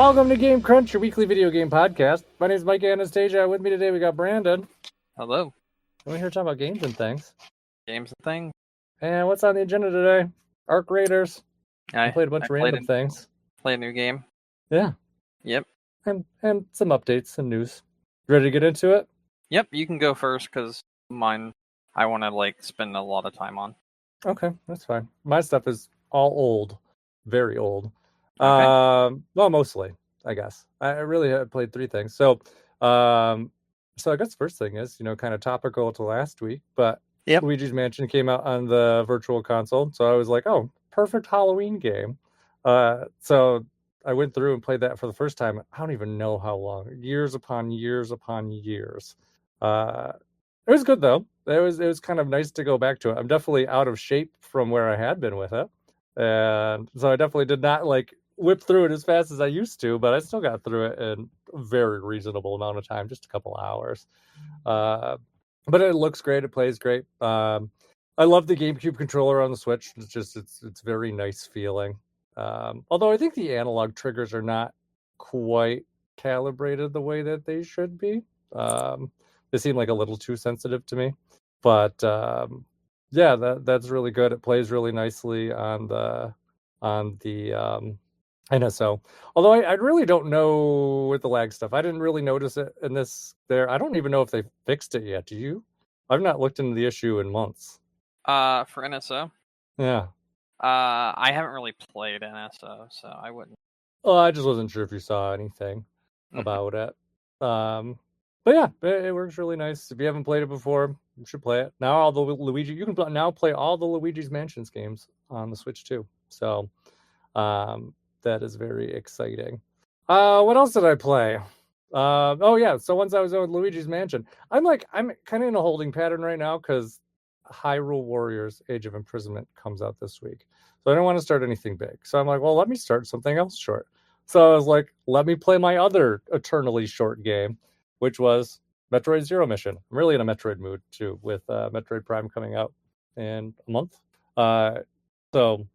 Welcome to Game Crunch, your weekly video game podcast. My name is Mike Anastasia. With me today, we got Brandon. Hello. We're here to talk about games and things. Games and things. And what's on the agenda today? Arc Raiders. I played a bunch of random things. Play a new game. Yeah. Yep. And some updates and news. Ready to get into it? Yep, you can go first because mine I want to spend a lot of time on. Okay, that's fine. My stuff is all old. Very old. Okay. Well, mostly, I guess. I really have played three things. So I guess the first thing is, kind of topical to last week, but Yep. Luigi's Mansion came out on the Virtual Console. So I was like, oh, perfect Halloween game. So I went through and played that for the first time. I don't even know how long. Years upon years upon years. It was good, though. It was kind of nice to go back to it. I'm definitely out of shape from where I had been with it. And so I definitely did not whip through it as fast as I used to, but I still got through it in a very reasonable amount of time, just a couple hours. But it looks great. It plays great. I love the GameCube controller on the Switch. It's very nice feeling. Although I think the analog triggers are not quite calibrated the way that they should be. They seem like a little too sensitive to me. But yeah, that's really good. It plays really nicely on the NSO. Although I really don't know with the lag stuff. I didn't really notice it in this there. I don't even know if they fixed it yet. Do you? I've not looked into the issue in months. For NSO? Yeah. I haven't really played NSO, so I wouldn't. Oh, I just wasn't sure if you saw anything about it. But yeah, it works really nice. If you haven't played it before, you should play it. Now all the Luigi, you can now play all the Luigi's Mansions games on the Switch too. So that is very exciting. What else did I play? Oh yeah, so once I was with Luigi's Mansion, I'm kind of in a holding pattern right now because Hyrule Warriors Age of Imprisonment comes out this week. So I don't want to start anything big. So I'm like, well, let me start something else short. So I was like, let me play my other eternally short game, which was Metroid Zero Mission. I'm really in a Metroid mood too, with Metroid Prime coming out in a month. So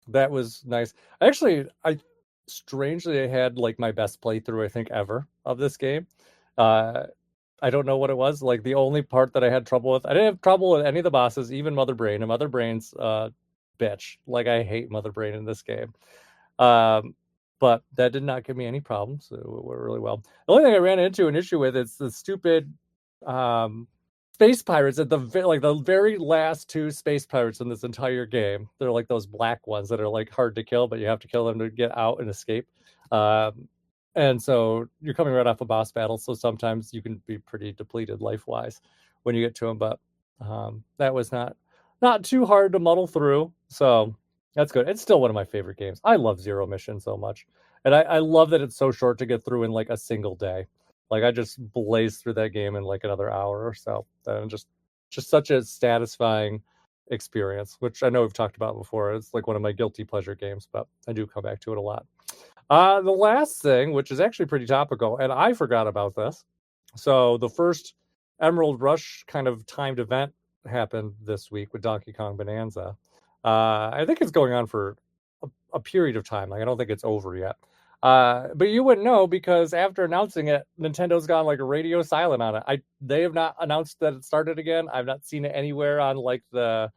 that was nice. I strangely had my best playthrough I think ever of this game. I don't know what it was. The only part that I had trouble with, I didn't have trouble with any of the bosses, even Mother Brain. And Mother Brain's bitch. I hate Mother Brain in this game. But that did not give me any problems. It went really well. The only thing I ran into an issue with is the stupid space pirates at the very last two space pirates in this entire game. They're those black ones that are hard to kill, but you have to kill them to get out and escape. And so you're coming right off a boss battle, so sometimes you can be pretty depleted life-wise when you get to them. But that was not too hard to muddle through, so that's good. It's still one of my favorite games. I love Zero Mission so much, and I love that it's so short to get through in a single day. I just blazed through that game in another hour or so, and just such a satisfying experience, which I know we've talked about before. It's one of my guilty pleasure games, but I do come back to it a lot. The last thing, which is actually pretty topical, and I forgot about this. So the first Emerald Rush kind of timed event happened this week with Donkey Kong Bonanza. I think it's going on for a period of time. I don't think it's over yet. But you wouldn't know because after announcing it, Nintendo's gone radio silent on it. They have not announced that it started again. I've not seen it anywhere on the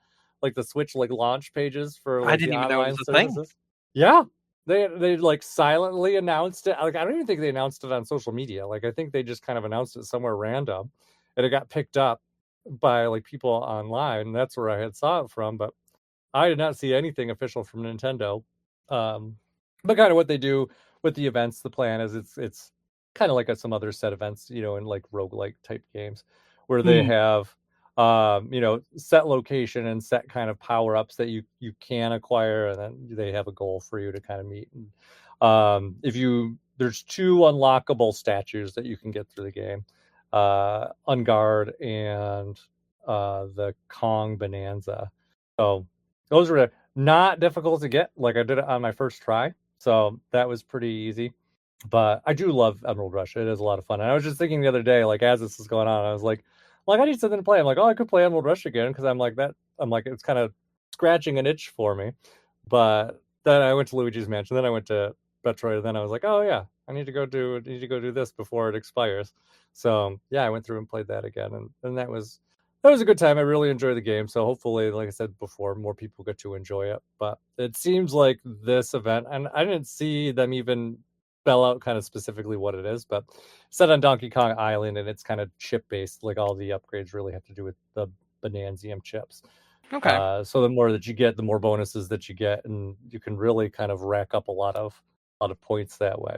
Switch launch pages for I didn't even know it was a thing. Yeah. They silently announced it. I don't even think they announced it on social media. I think they just kind of announced it somewhere random, and it got picked up by people online. That's where I had saw it from, but I did not see anything official from Nintendo. But kind of what they do with the events, the plan is it's kind of some other set events, in roguelike type games where they have set location and set kind of power ups that you can acquire, and then they have a goal for you to kind of meet. And there's two unlockable statues that you can get through the game, Unguard and the Kong Banaza. So those were not difficult to get. I did it on my first try, so that was pretty easy. But I do love Emerald Rush. It is a lot of fun. And I was just thinking the other day, as this is going on, I was like, I need something to play. I'm like, oh, I could play Emerald Rush again because I'm like, it's kind of scratching an itch for me. But then I went to Luigi's Mansion. Then I went to Metroid, and then I was like, oh yeah, I need to go do this before it expires. So yeah, I went through and played that again, and that was a good time. I really enjoyed the game. So hopefully, like I said before, more people get to enjoy it. But it seems like this event, and I didn't see them even spell out kind of specifically what it is, but set on Donkey Kong Island, and it's kind of chip based. Like all the upgrades really have to do with the Bonanzium chips. Okay. So the more that you get, the more bonuses that you get, and you can really kind of rack up a lot of points that way.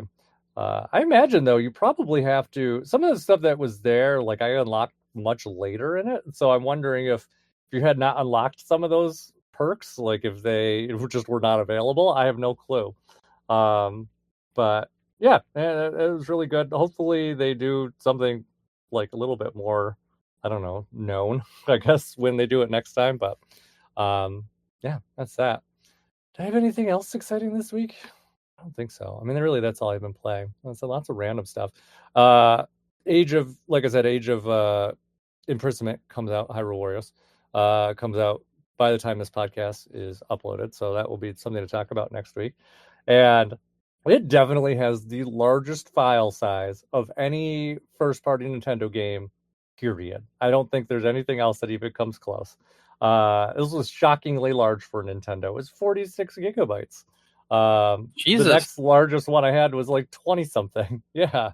I imagine though, you probably have to some of the stuff that was there, like I unlocked much later in it. So I'm wondering if you had not unlocked some of those perks, like if they just were not available. I have no clue. Um, but yeah, it was really good. Hopefully they do something like a little bit more, I don't know, known, I guess, when they do it next time. But yeah, that's that. Do I have anything else exciting this week? I don't think so. I mean, really, that's all I've been playing. So lots of random stuff. Like I said, Age of Imprisonment comes out. Hyrule Warriors comes out by the time this podcast is uploaded, so that will be something to talk about next week. And it definitely has the largest file size of any first-party Nintendo game. Period. I don't think there's anything else that even comes close. This was shockingly large for Nintendo. It was 46 gigabytes. The Jesus. next largest one I had was like 20 something. Yeah.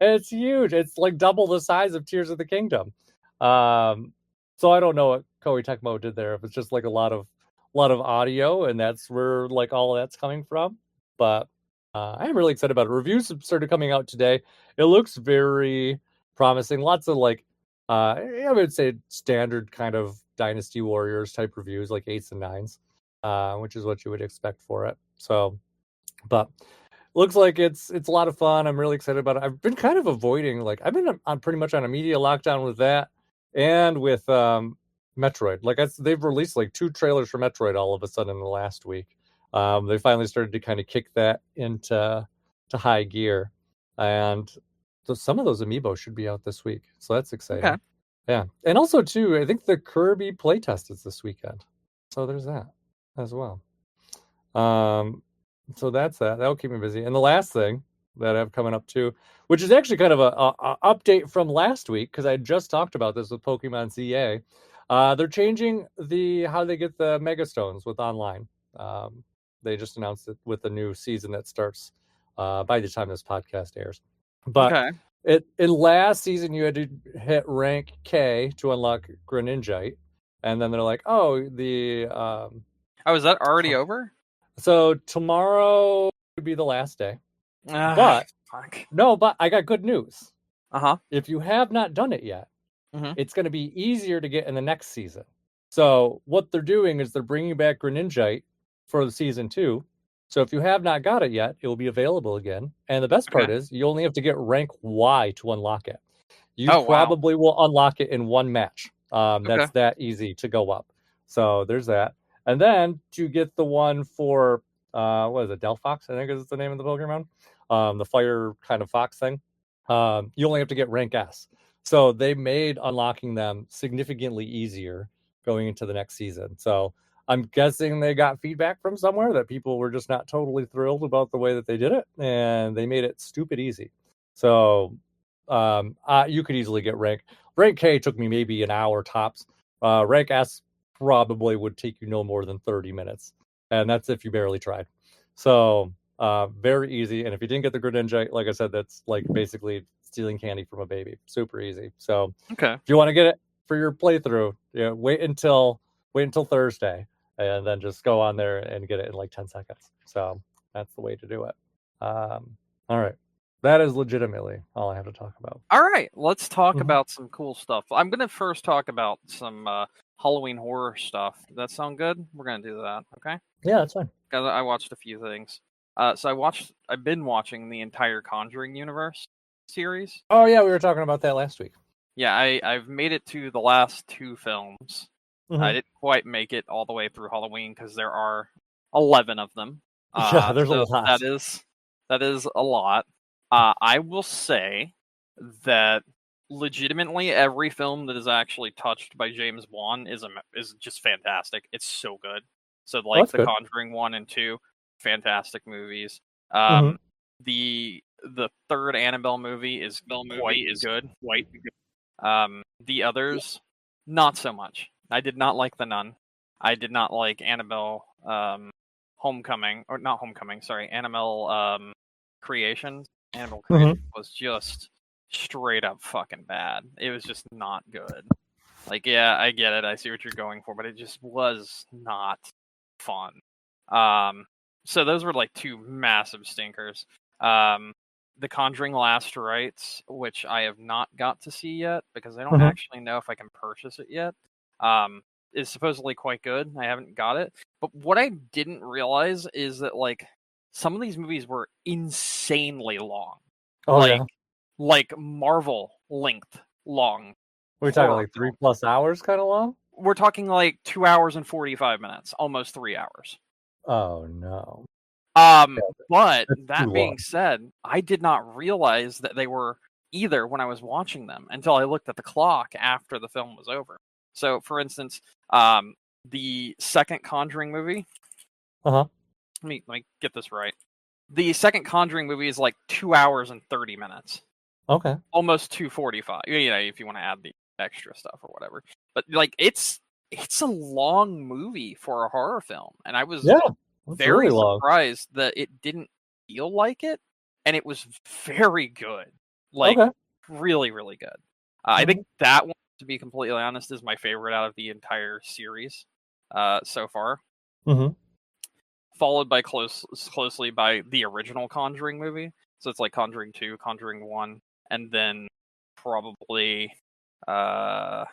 It's huge. It's like double the size of Tears of the Kingdom. So I don't know what Koei Tecmo did there. If it's just like a lot of audio, and that's where like all of that's coming from. But I'm really excited about it. Reviews have started coming out today. It looks very promising. Lots of like I would say standard kind of Dynasty Warriors type reviews, like 8s and 9s, which is what you would expect for it. So, but looks like it's a lot of fun. I'm really excited about it. I've been kind of avoiding like I've been on pretty much on a media lockdown with that and with Metroid. They've released like 2 trailers for Metroid all of a sudden in the last week. They finally started to kind of kick that into high gear, and so some of those amiibo should be out this week. So that's Okay. exciting. Yeah, and also too, I think the Kirby playtest is this weekend. So there's that as well. Um, so that's that. That'll keep me busy. And the last thing that I have coming up too, which is actually kind of a update from last week because I just talked about this with Pokemon CA. They're changing how they get the Mega Stones with online. They just announced it with the new season that starts by the time this podcast airs. But Okay. in last season, you had to hit rank K to unlock Greninjite, and then they're like, oh, Oh, is that already over? so tomorrow would be the last day. Ah, But fuck. no, but I got good news. Uh-huh. If you have not done it yet, Mm-hmm. it's going to be easier to get in the next season. So what they're doing is they're bringing back Greninjite for the season 2. So if you have not got it yet, it will be available again. And the best Okay. part is you only have to get rank Y to unlock it. You Oh, wow. probably will unlock it in one match. Okay. That's that easy to go up. So there's that. And then to get the one for what is it, Delphox, I think is the name of the Pokemon. The fire kind of fox thing. You only have to get rank S. So they made unlocking them significantly easier going into the next season. So I'm guessing they got feedback from somewhere that people were just not totally thrilled about the way that they did it, and they made it stupid easy. So you could easily get rank K took me maybe an hour tops. Rank S probably would take you no more than 30 minutes, and that's if you barely tried. So very easy. And if you didn't get the Greninja, like I said, that's like basically stealing candy from a baby. Super easy. So Okay. if you want to get it for your playthrough, wait until Thursday, and then just go on there and get it in like 10 seconds. So that's the way to do it. All right. That is legitimately all I have to talk about. All right, let's talk Mhm. about some cool stuff. I'm gonna first talk about some Halloween horror stuff. Does that sound good? We're gonna do that, okay? Yeah, that's fine. Because I watched a few things. I've been watching the entire Conjuring universe series. Oh yeah, we were talking about that last week. Yeah, I've made it to the last 2 films. I Mhm. didn't quite make it all the way through Halloween because there are 11 of them. Yeah, there's a So lot. that is a lot. I will say that legitimately every film that is actually touched by James Wan is just fantastic. It's so good. So Oh, like that's The good. Conjuring 1 and 2, fantastic movies. Mhm. The third Annabelle movie is quite good. The others, not so much. I did not like The Nun. I did not like Annabelle Homecoming, or not Homecoming, sorry, Annabelle Creations. Annabelle Creations Mhm. was just straight up fucking bad. It was just not good. Like, yeah, I get it. I see what you're going for, but it just was not fun. So those were like two massive stinkers. Um, The Conjuring Last Rites, which I have not got to see yet because I don't Mhm. actually know if I can purchase it yet, um, is supposedly quite good. I haven't got it. But what I didn't realize is that, like, some of these movies were insanely long. Oh Like, yeah. Marvel length long We're talking horror like three films. plus hours, kind of long. We're talking like 2 hours and 45 minutes, almost 3 hours. Oh no, But that's too that long. being said, I did not realize that they were either when I was watching them until I looked at the clock after the film was over. So, for instance, the second Conjuring movie, Uh huh. let me get this right. The second Conjuring movie is like 2 hours and 30 minutes. Okay. Almost 2:45. You know, if you want to add the extra stuff or whatever. But like it's a long movie for a horror film, and I was Yeah, that's really very long. surprised that it didn't feel like it, and it was very good. Like, Okay. really, really good. I think Mhm. that one, to be completely honest, is my favorite out of the entire series so far, Mhm. followed by closely by the original Conjuring movie. So it's like Conjuring 2, Conjuring 1, and then probably uh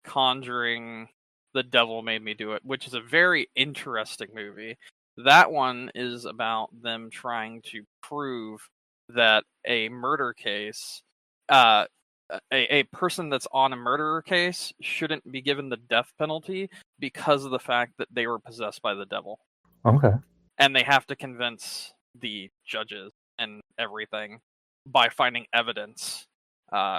Conjuring The Devil Made Me Do It, which is a very interesting movie. That one is about them trying to prove that a murder case, uh, a person that's on a murder case shouldn't be given the death penalty because of the fact that they were possessed by the devil. Okay. And they have to convince the judges and everything by finding evidence,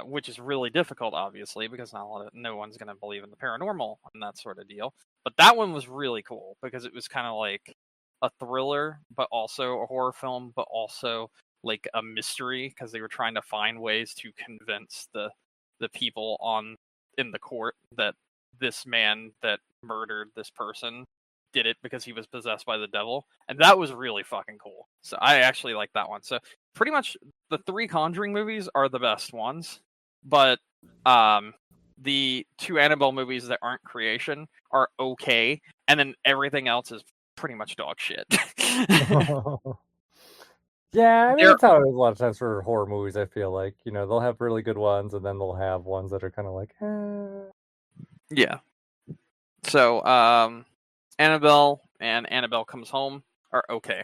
which is really difficult, obviously, because no one's going to believe in the paranormal and that sort of deal. But that one was really cool because it was kind of like a thriller, but also a horror film, but also like a mystery because they were trying to find ways to convince the people on in the court that this man that murdered this person did it because he was possessed by the devil, and that was really fucking cool. So I actually like that one. So pretty much the three Conjuring movies are the best ones, but um, the two Annabelle movies that aren't creation are okay, and then everything else is pretty much dog shit. Yeah, I mean There, that's how it is a lot of times for horror movies. I feel like they'll have really good ones, and then they'll have ones that are kind of like, yeah. So Annabelle and Annabelle Comes Home are okay.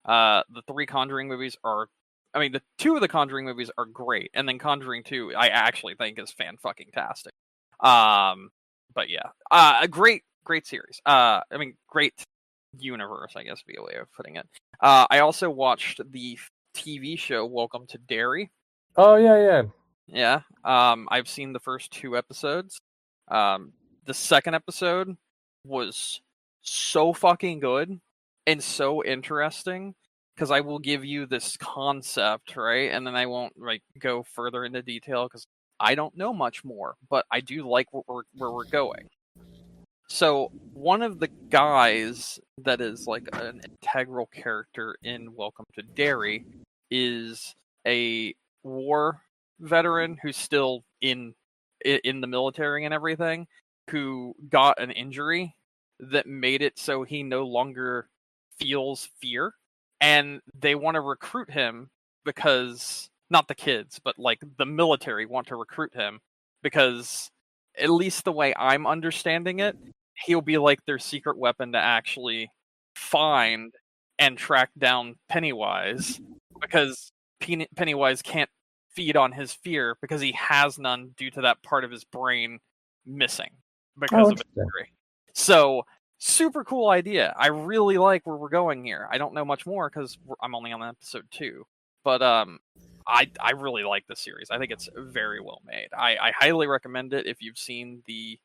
The three Conjuring movies are, I mean, the two of the Conjuring movies are great, and then Conjuring 2, I actually think is fan fucking tastic. But yeah, a great series. I mean, great universe, I guess, would be a way of putting it. I also watched the TV show Welcome to Derry. oh yeah, yeah. Yeah, I've seen the first two episodes. The second episode was so fucking good and so interesting because I will give you this concept, right? And then I won't like go further into detail because I don't know much more, but I do like where we're going. So one of the guys that is like an integral character in Welcome to Derry is a war veteran who's still in the military and everything, who got an injury that made it so he no longer feels fear, and they want to recruit him because not the kids, but like the military want to recruit him because, at least the way I'm understanding it, he'll be like their secret weapon to actually find and track down Pennywise, because Pennywise can't feed on his fear because he has none due to that part of his brain missing Oh, because of interesting. injury. So, super cool idea. I really like where we're going here. I don't know much more because I'm only on episode 2, but I really like this series. I think it's very well made. I highly recommend it if you've seen the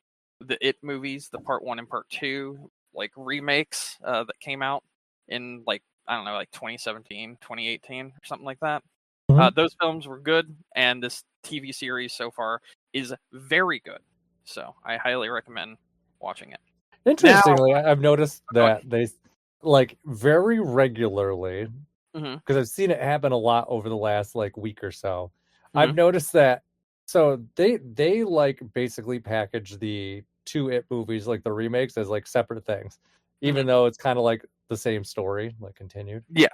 It movies, the part 1 and part 2, like remakes that came out in like I don't know, like 2017, 2018, or something like that. Mhm. Those films were good, and this TV series so far is very good. So I highly recommend watching it. Now, Interestingly, I've noticed go ahead. that they like very regularly, Hmm. because I've seen it happen a lot over the last like week or so. I've Hmm. noticed that so they like basically package the two It movies, like the remakes, as like separate things, Hmm. even though it's kind of like the same story, like continued. Yeah,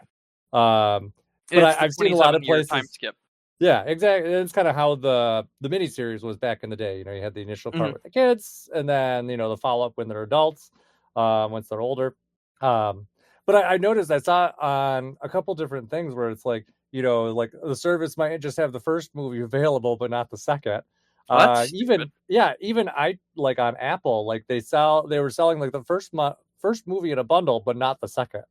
Um, but it's the I've seen a lot of 27-year time places. skip. Yeah, exactly. It's kind of how the miniseries was back in the day. You know, you had the initial part Hmm. with the kids, and then the follow up when they're adults, once they're older. Um, but I noticed I saw it on a couple different things where it's like like the service might just have the first movie available, but not the second. Well, that's stupid. Even I like on Apple, like they were selling like the first movie in a bundle, but not the second,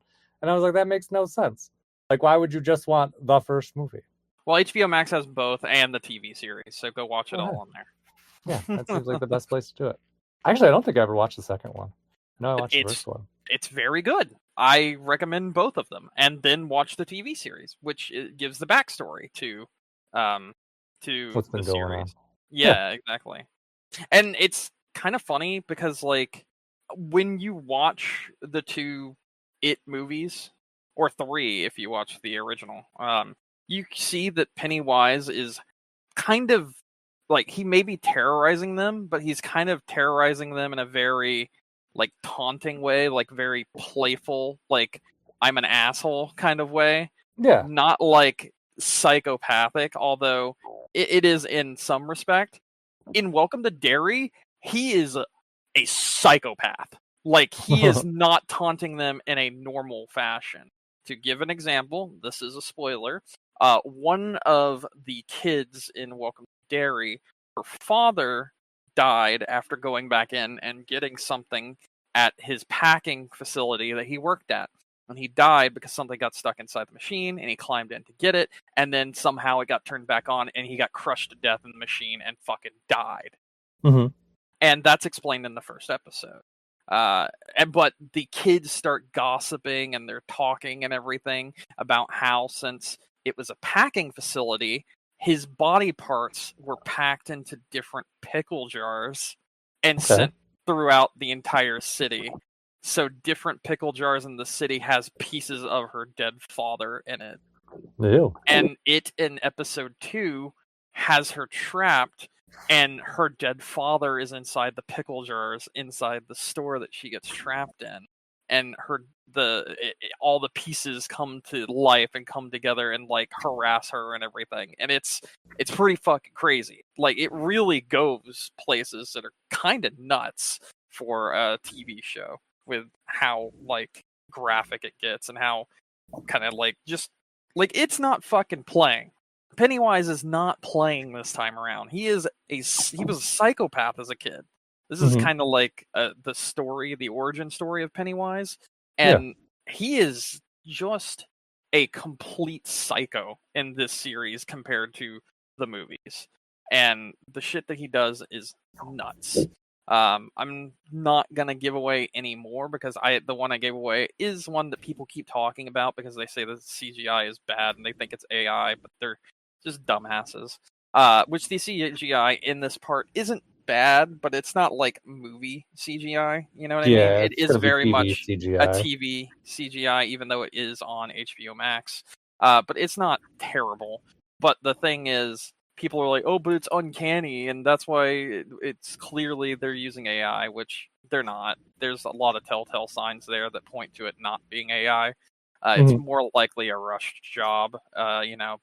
and I was like, that makes no sense. Like, why would you just want the first movie? Well, HBO Max has both and the TV series, so go watch it Oh, all hey. on Yeah, that there. seems like the best place to do it. Actually, I don't think I ever watched the second one. No, I watched the it's first one. it's very good. I recommend both of them, and then watch the TV series, which gives the backstory um, to What's the been going on? series. Yeah. Yeah, exactly. And it's kind of funny because like when you watch the two It movies, or three if you watch the original, you see that Pennywise is kind of like, he may be terrorizing them, but he's kind of terrorizing them in a very like taunting way, like very playful, like I'm an asshole kind of way. Yeah. Not like psychopathic, although it is in some respect. In Welcome to Derry, he is a psychopath. Like, he is not taunting them in a normal fashion. To give an example, this is a spoiler. One of the kids in Welcome to Derry, her father died after going back in and getting something at his packing facility that he worked at. And he died because something got stuck inside the machine, and he climbed in to get it, and then somehow it got turned back on, and he got crushed to death in the machine and fucking died. Hmm. And that's explained in the first episode. But the kids start gossiping, and they're talking and everything about how, since it was a packing facility, his body parts were packed into different pickle jars and Okay. sent throughout the entire city. So different pickle jars in the city has pieces of her dead father in it. Ew. And it, in episode 2, has her trapped, and her dead father is inside the pickle jars inside the store that she gets trapped in, and all the pieces come to life and come together and like harass her and everything, and it's pretty fucking crazy. Like, it really goes places that are kind of nuts for a TV show, with how like graphic it gets, and how kind of like just like it's not fucking playing. Pennywise is not playing this time around. He was a psychopath as a kid. This is Hmm. kind of like the origin story of Pennywise, Yeah. and he is just a complete psycho in this series compared to the movies. And the shit that he does is nuts. I'm not gonna give away any more, because the one I gave away is one that people keep talking about because they say the CGI is bad and they think it's AI, but they're just dumbasses. Which the CGI in this part isn't bad, but it's not like movie CGI. You know what I mean? Yeah, It it's is gonna be very TV much a CGI. TV CGI, even though it is on HBO Max. But it's not terrible. But the thing is, people are like, "Oh, but it's uncanny," and that's why it's clearly they're using AI, which they're not. There's a lot of telltale signs there that point to it not being AI. It's Hmm. more likely a rushed job,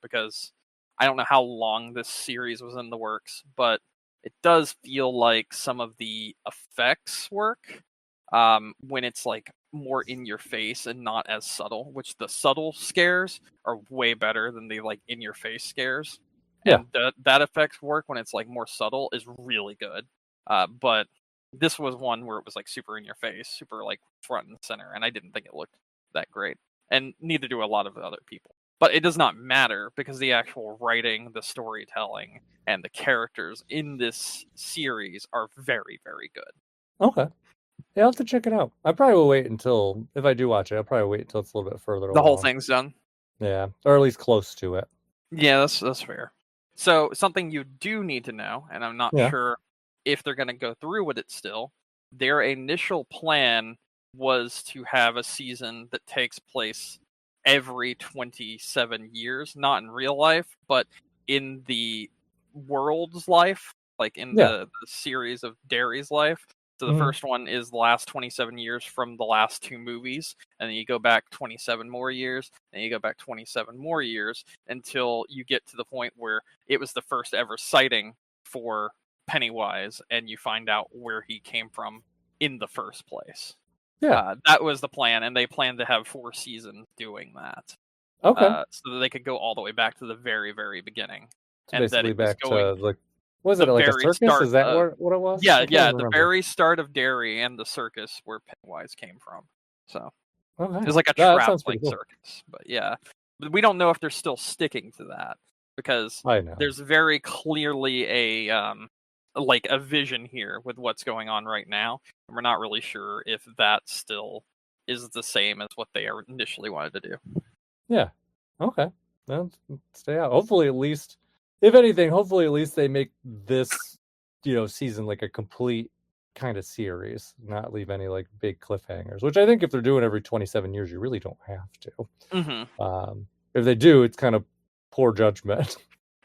because I don't know how long this series was in the works, but it does feel like some of the effects work, when it's like more in your face and not as subtle, which the subtle scares are way better than the like in your face scares. Yeah. And that effects work when it's like more subtle is really good. But this was one where it was like super in your face, super like front and center, and I didn't think it looked that great. And neither do a lot of other people. But it does not matter, because the actual writing, the storytelling, and the characters in this series are very, very good. Okay. Yeah, I'll have to check it out. I probably will wait until, if I do watch it, I'll probably wait until it's a little bit further The whole along. thing's done. Yeah, or at least close to it. Yeah, that's fair. So something you do need to know, and I'm not Yeah. sure if they're going to go through with it still. Their initial plan was to have a season that takes place every 27 years, not in real life, but in the world's life, like in Yeah. the series of Derry's life. So the Hmm. first one is the last 27 years from the last two movies, and then you go back 27 more years, and you go back 27 more years until you get to the point where it was the first ever sighting for Pennywise, and you find out where he came from in the first place. Yeah. That was the plan, and they planned to have 4 seasons doing that, Okay. so that they could go all the way back to the very, very beginning, So and that basically it was back going to like, was the it like a very circus? start Is that of what it was? yeah, I can't yeah, even the remember. very start of Derry and the circus where Pennywise came from. So it Okay. was like a That sounds pretty traveling cool. circus, but yeah, but we don't know if they're still sticking to that because I know. there's very clearly like a vision here with what's going on right now, and we're not really sure if that still is the same as what they initially wanted to do. Yeah. Okay. Well, stay out. Hopefully, at least, if anything, hopefully at least they make this, season like a complete kind of series, not leave any like big cliffhangers. Which I think if they're doing every 27 years, you really don't have to. Hmm. If they do, it's kind of poor judgment.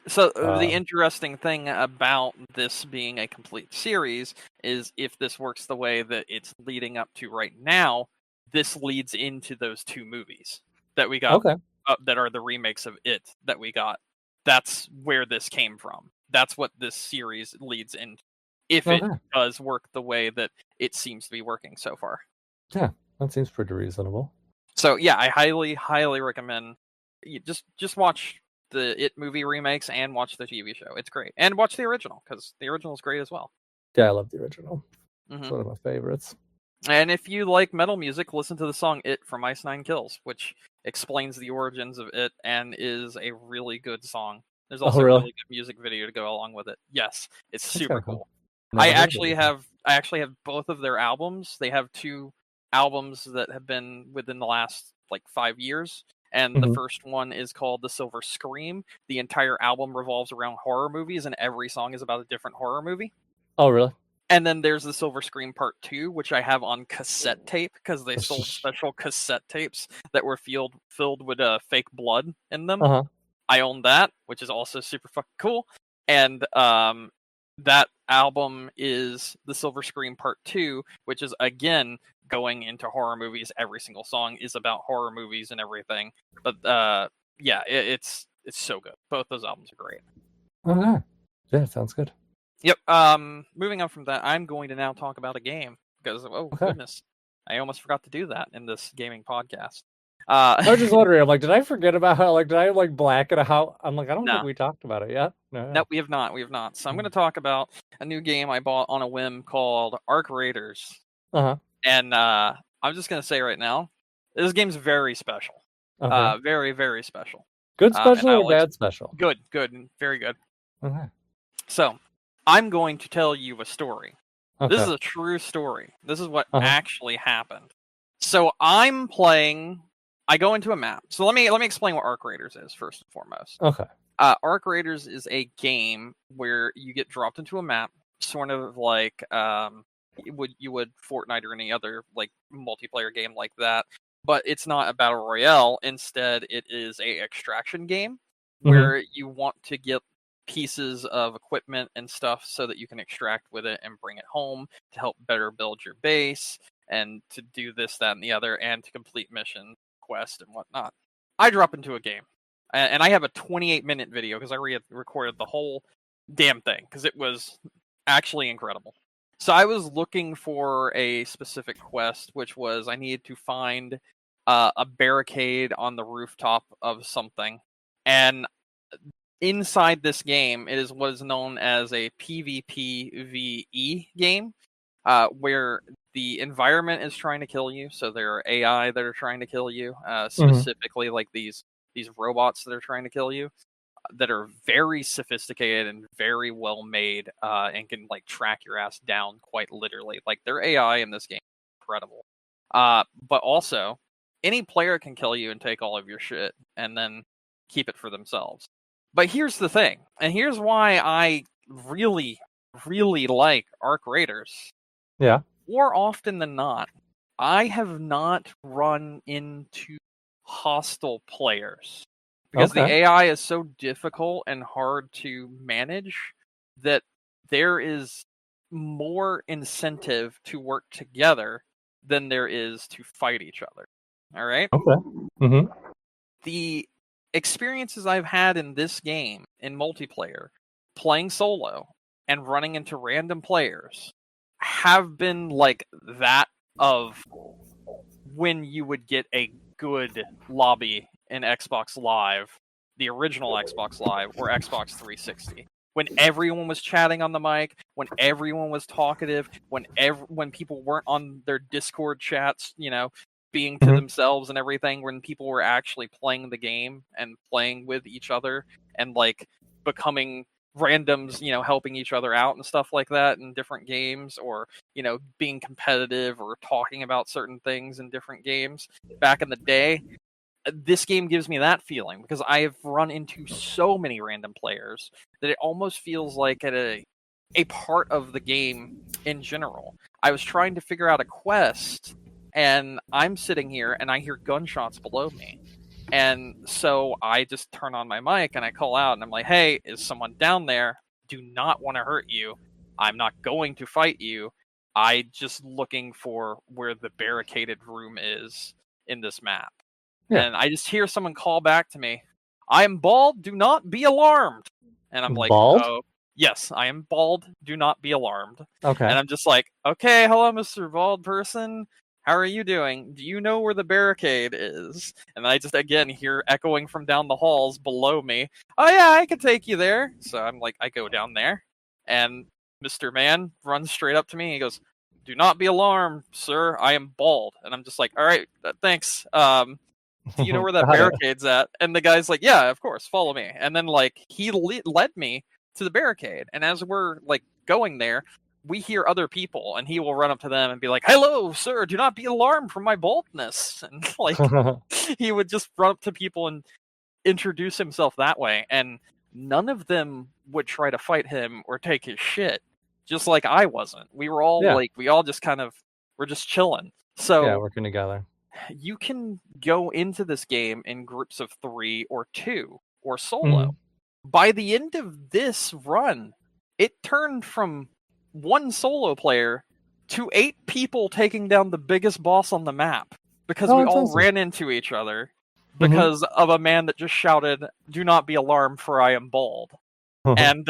So the Um, interesting thing about this being a complete series is if this works the way that it's leading up to right now, this leads into those two movies that we got okay. that are the remakes of it that we got. That's where this came from. That's what this series leads into. If it Okay. does work the way that it seems to be working so far. Yeah, that seems pretty reasonable. So yeah, I highly, highly recommend you just watch the It movie remakes and watch the TV show. It's great, and watch the original because the original is great as well. Yeah, I love the original. It's Hmm. one of my favorites. And if you like metal music, listen to the song "It" from Ice Nine Kills, which explains the origins of it and is a really good song. There's Oh, also a really? really good music video to go along with it. Yes, it's That's kind super of cool. cool. I Never heard of it actually before. have I actually have both of their albums. They have two albums that have been within the last like 5 years. And the Hmm. first one is called The Silver Scream. The entire album revolves around horror movies, and every song is about a different horror movie. Oh, really? And then there's the Silver Scream Part 2, which I have on cassette tape because they sold special cassette tapes that were filled with fake blood in them. Uh-huh. I own that, which is also super fucking cool. And that album is the Silver Scream Part 2, which is again going into horror movies. Every single song is about horror movies and everything. But yeah, it's so good. Both those albums are great. Okay. Yeah, sounds good. Yep. Moving on from that, I'm going to now talk about a game because oh Okay. goodness, I almost forgot to do that in this gaming podcast. I was just wondering, I'm like, did I forget about how, like, did I, like, black it out? I'm like, I don't think No, we talked about it yet. no, No. we have not. We have not. So I'm going Mm. to talk about a new game I bought on a whim called Arc Raiders, Uh-huh. and I'm just going to say right now, this game's very special. Okay. Very, very special. Good And special I or will. bad special? Good, good, very good. Okay. So I'm going to tell you a story. This is Okay. a true story. This is what Uh-huh. actually happened. So I'm playing. I go into a map. So let me explain what Arc Raiders is first and foremost. Okay. Arc Raiders is a game where you get dropped into a map, sort of like you would Fortnite or any other like multiplayer game like that. But it's not a battle royale. Instead, it is a extraction game Mm-hmm. where you want to get pieces of equipment and stuff so that you can extract with it and bring it home to help better build your base and to do this, that, and the other, and to complete mission quest and whatnot. I drop into a game, and I have a 28-minute video because I recorded the whole damn thing because it was actually incredible. So I was looking for a specific quest, which was I needed to find a barricade on the rooftop of something, and inside this game, it is what is known as a PvPvE game, where the environment is trying to kill you. So there are AI that are trying to kill you, Mm-hmm. specifically like these robots that are trying to kill you. that are very sophisticated and very well made, and can like track your ass down quite literally. Like their AI in this game is incredible. But also, any player can kill you and take all of your shit and then keep it for themselves. But here's the thing, and here's why I really, really like Arc Raiders. Yeah. More often than not, I have not run into hostile players because the Okay. AI is so difficult and hard to manage that there is more incentive to work together than there is to fight each other. All right? Okay. Mm-hmm. The experiences I've had in this game in multiplayer, playing solo and running into random players, have been like that of when you would get a good lobby in Xbox Live, the original Xbox Live or Xbox 360. When everyone was chatting on the mic, when everyone was talkative, when people weren't on their Discord chats, being to Mm-hmm. themselves and everything, when people were actually playing the game and playing with each other and like becoming randoms, helping each other out and stuff like that in different games, or being competitive or talking about certain things in different games back in the day. This game gives me that feeling because I have run into so many random players that it almost feels like a part of the game in general. I was trying to figure out a quest, and I'm sitting here and I hear gunshots below me. And so I just turn on my mic and I call out and I'm like, hey, is someone down there? Do not want to hurt you. I'm not going to fight you. I just looking for where the barricaded room is in this map. Yeah. And I just hear someone call back to me, I am bald, do not be alarmed. And I'm like, Bald? oh, yes, I am bald, do not be alarmed. Okay. And I'm just like, okay, hello, Mr. Bald Person. How are you doing? Do you know where the barricade is? And I just again hear echoing from down the halls below me. Oh yeah, I can take you there. So I'm like, I go down there, and Mr. Man runs straight up to me. He goes, "Do not be alarmed, sir. I am bald." And I'm just like, "All right, thanks. Do you know where that Got it. barricade's at?" And the guy's like, "Yeah, of course. Follow me." And then like he led me to the barricade. And as we're like going there, we hear other people, and he will run up to them and be like, "Hello, sir. Do not be alarmed from my baldness." And like he would just run up to people and introduce himself that way. And none of them would try to fight him or take his shit. Just like I wasn't. We were all Yeah. like, we all just kind of were just chilling. Yeah, So working together. you can go into this game in groups of 3 or 2 or solo. Mm-hmm. By the end of this run, it turned from one solo player to 8 people taking down the biggest boss on the map because Oh, we that's all awesome. ran into each other Mm-hmm. because of a man that just shouted, "Do not be alarmed, for I am bald." And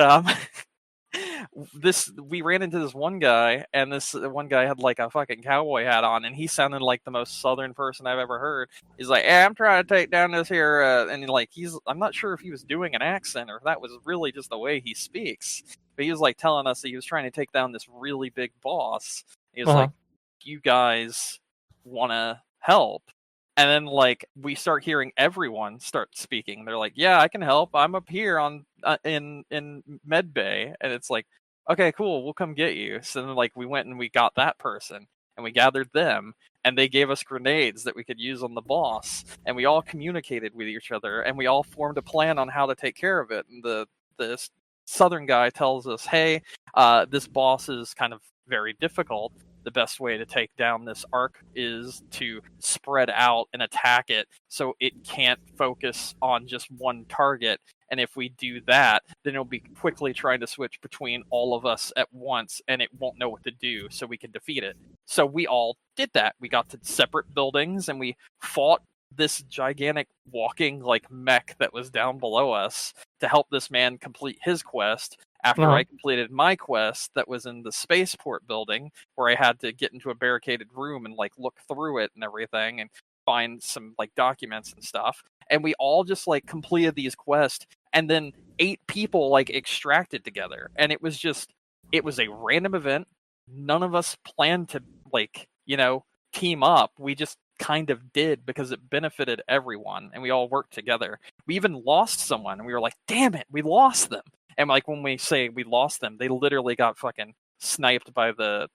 we ran into this one guy, and this one guy had like a fucking cowboy hat on, and he sounded like the most southern person I've ever heard. He's like, "Hey, I'm trying to take down this here," and like I'm not sure if he was doing an accent or if that was really just the way he speaks, but he was like telling us that he was trying to take down this really big boss. He was Uh-huh. like, "You guys want to help?" And then like we start hearing everyone start speaking. They're like, "Yeah, I can help. I'm up here on in Med Bay." And it's like, "Okay, cool. We'll come get you." So then like we went and we got that person and we gathered them, and they gave us grenades that we could use on the boss, and we all communicated with each other, and we all formed a plan on how to take care of it. And the southern guy tells us, "Hey, this boss is kind of very difficult. The best way to take down this arc is to spread out and attack it so it can't focus on just one target. And if we do that, then it'll be quickly trying to switch between all of us at once, and it won't know what to do, so we can defeat it." So we all did that. We got to separate buildings, and we fought this gigantic walking like mech that was down below us to help this man complete his quest. After Uh-huh. I completed my quest that was in the spaceport building, where I had to get into a barricaded room and like look through it and everything and find some like documents and stuff. And we all just like completed these quests, and then 8 people like extracted together. And it was a random event. None of us planned to like, team up. We just kind of did because it benefited everyone and we all worked together. We even lost someone and we were like, damn it, we lost them. And like when we say we lost them, they literally got fucking sniped by the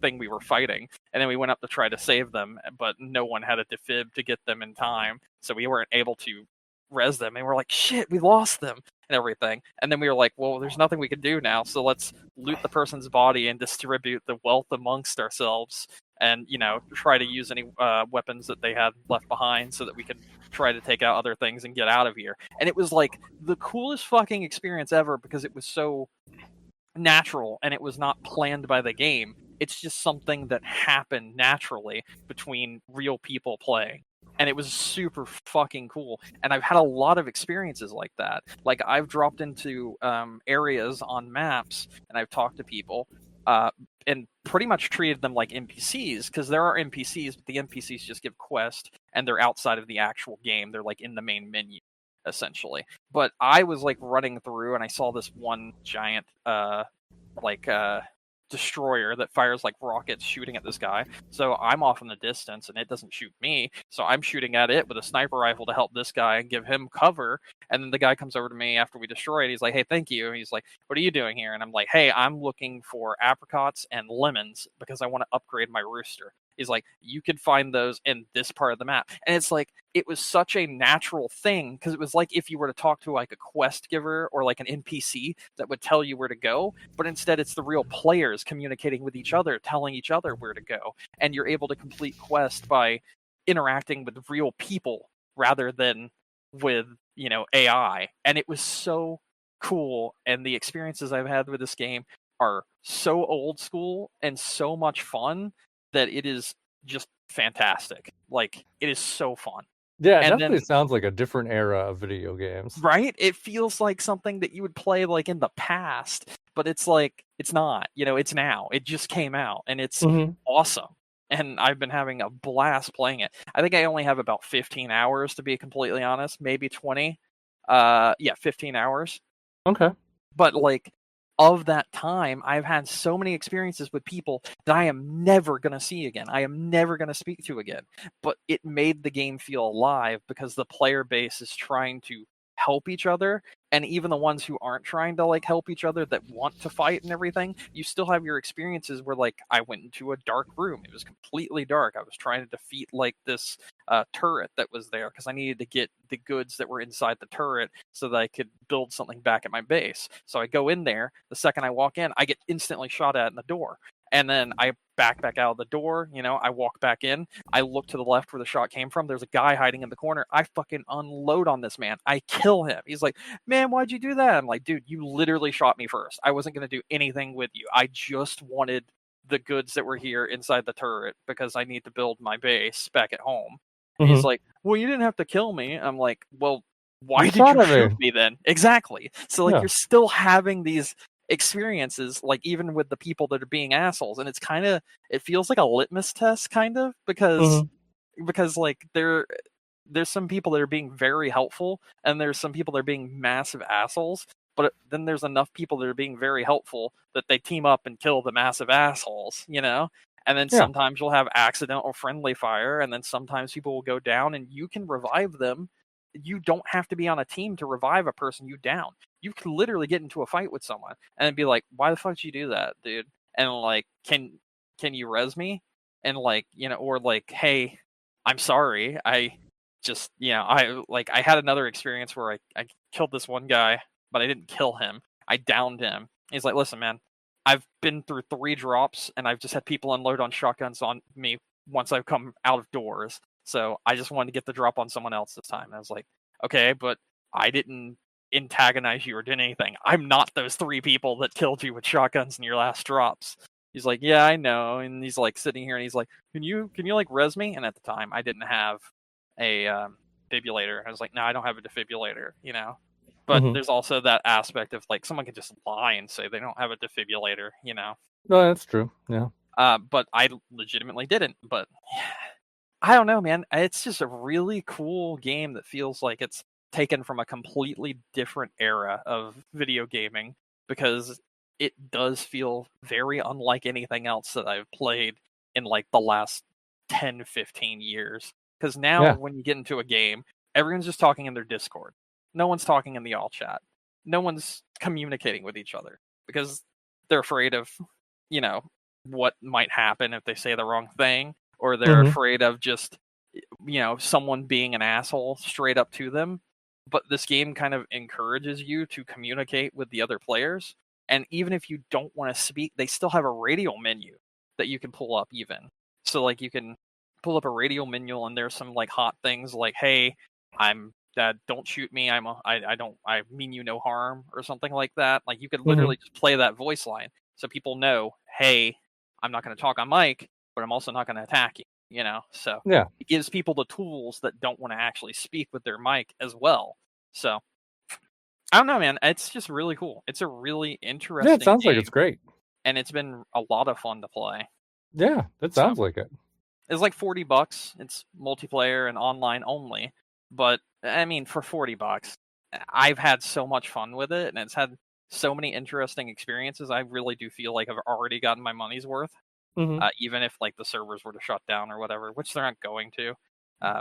thing we were fighting. And then we went up to try to save them, but no one had a defib to get them in time. So we weren't able to res them. And we're like, shit, we lost them and everything. And then we were like, well, there's nothing we can do now. So let's loot the person's body and distribute the wealth amongst ourselves. And, you know, try to use any weapons that they had left behind so that we could try to take out other things and get out of here. And it was like the coolest fucking experience ever because it was so natural and it was not planned by the game. It's just something that happened naturally between real people playing. And it was super fucking cool. And I've had a lot of experiences like that. Like I've dropped into areas on maps and I've talked to people and pretty much treated them like NPCs because there are NPCs, but the NPCs just give quests and they're outside of the actual game. They're like in the main menu essentially. But I was like running through and I saw this one giant destroyer that fires like rockets shooting at this guy. So I'm off in the distance and it doesn't shoot me. So I'm shooting at it with a sniper rifle to help this guy and give him cover. And then the guy comes over to me after we destroy it. He's like, hey, thank you. And he's like, what are you doing here? And I'm like, hey, I'm looking for apricots and lemons because I want to upgrade my rooster. He's like, you could find those in this part of the map. And it's like, it was such a natural thing because it was like if you were to talk to like a quest giver or like an NPC that would tell you where to go, but instead it's the real players communicating with each other, telling each other where to go. And you're able to complete quests by interacting with real people rather than with, you know, AI. And it was so cool. And the experiences I've had with this game are so old school and so much fun that it is just fantastic. Like, it is so fun. Yeah, it And definitely then, sounds like a different era of video games. right? It feels like something that you would play like in the past, but it's like, it's not, you know, it's now. It just came out and it's Mhm. awesome. And I've been having a blast playing it. I think I only have about 15 hours to be completely honest, maybe 20. Yeah, 15 hours. Okay. But like of that time, I've had so many experiences with people that I am never going to see again. I am never going to speak to again. But it made the game feel alive because the player base is trying to help each other. And even the ones who aren't trying to like help each other that want to fight and everything, you still have your experiences where like I went into a dark room. It was completely dark. I was trying to defeat like this turret that was there because I needed to get the goods that were inside the turret so that I could build something back at my base. So I go in there. The second I walk in, I get instantly shot at in the door. And then I back out of the door, you know, I walk back in. I look to the left where the shot came from. There's a guy hiding in the corner. I fucking unload on this man. I kill him. He's like, man, why'd you do that? I'm like, dude, you literally shot me first. I wasn't going to do anything with you. I just wanted the goods that were here inside the turret because I need to build my base back at home. And he's Mhm. like, well, you didn't have to kill me. I'm like, well, You why did shot you at shoot me. me then? Exactly. So like Yeah. you're still having these experiences like even with the people that are being assholes and it's kind of it feels like a litmus test kind of Mhm. because like there's some people that are being very helpful and there's some people that are being massive assholes, but then there's enough people that are being very helpful that they team up and kill the massive assholes, you know. And then Yeah. sometimes you'll have accidental friendly fire and then sometimes people will go down and you can revive them. You don't have to be on a team to revive a person you down. You can literally get into a fight with someone and be like, why the fuck did you do that, dude? And like, can you res me? And like, you know, or like, hey, I'm sorry. I just, you know, I had another experience where I killed this one guy, but I didn't kill him. I downed him. He's like, listen, man, I've been through 3 drops and I've just had people unload on shotguns on me once I've come out of doors. So I just wanted to get the drop on someone else this time. And I was like, okay, but I didn't antagonize you or did anything. I'm not those 3 people that killed you with shotguns in your last drops. He's like, yeah, I know. And he's like sitting here and he's like, can you like res me? And at the time I didn't have a defibrillator. I was like, no, I don't have a defibrillator, you know. But Mhm. there's also that aspect of like someone can just lie and say they don't have a defibrillator, you know. No, that's true. Yeah. But I legitimately didn't. But I don't know, man. It's just a really cool game that feels like it's taken from a completely different era of video gaming because it does feel very unlike anything else that I've played in like the last 10, 15 years. Because now Yeah. when you get into a game, everyone's just talking in their Discord. No one's talking in the all chat. No one's communicating with each other because they're afraid of, what might happen if they say the wrong thing, or they're Hmm. afraid of just, someone being an asshole straight up to them. But this game kind of encourages you to communicate with the other players. And even if you don't want to speak, they still have a radio menu that you can pull up even. So like you can pull up a radio menu and there's some like hot things like, hey, I'm don't shoot me. I don't I mean you no harm or something like that. Like you could Hmm. literally just play that voice line so people know, hey, I'm not going to talk on mic, but I'm also not going to attack you. So Yeah. it gives people the tools that don't want to actually speak with their mic as well. So I don't know, man. It's just really cool. It's a really Yeah. It interesting sounds like it's game, great. and it's been a lot of fun to play. Yeah, it So sounds like it. it's like $40. It's multiplayer and online only, but I mean, for $40, I've had so much fun with it, and it's had so many interesting experiences. I really do feel like I've already gotten my money's worth, Hmm. even if like the servers were to shut down or whatever, which they're not going to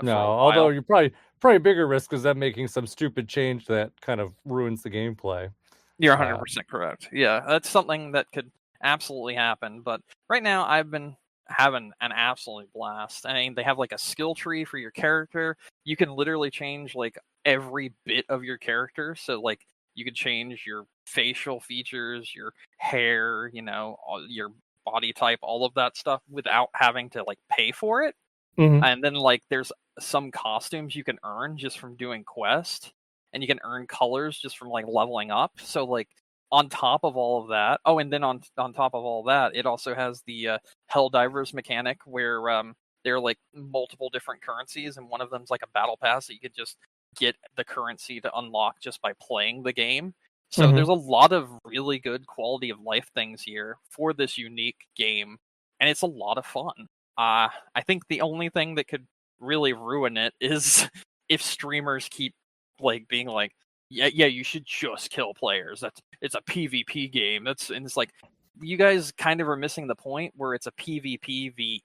No, for a although while. you're probably bigger risk is them making some stupid change that kind of ruins the gameplay. You're Uh, 100% correct. Yeah, that's something that could absolutely happen. But right now, I've been having an absolute blast. I mean, they have like a skill tree for your character. You can literally change like every bit of your character. So, like, you could change your facial features, your hair, your body type, all of that stuff without having to like pay for it. mhm, And then like there's some costumes you can earn just from doing quests, and you can earn colors just from like leveling up. So like on top of all of that, oh, and then on top of all that, it also has the Hell Divers mechanic where there are like multiple different currencies, and one of them's like a battle pass that you could just get the currency to unlock just by playing the game. So mhm, there's a lot of really good quality of life things here for this unique game, and it's a lot of fun. I think the only thing that could really ruin it is if streamers keep like being like, yeah, yeah, you should just kill players. It's a PvP game. And it's like you guys kind of are missing the point where it's a PvPvE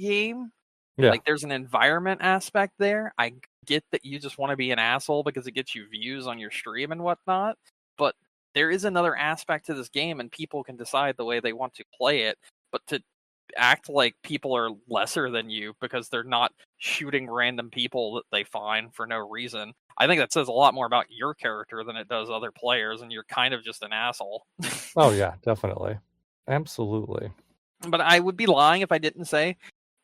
game. yeah, Like there's an environment aspect there. I get that you just want to be an asshole because it gets you views on your stream and whatnot, but there is another aspect to this game, and people can decide the way they want to play it. But to act like people are lesser than you because they're not shooting random people that they find for no reason, I think that says a lot more about your character than it does other players, and you're kind of just an asshole. oh yeah, definitely, absolutely, But I would be lying if I didn't say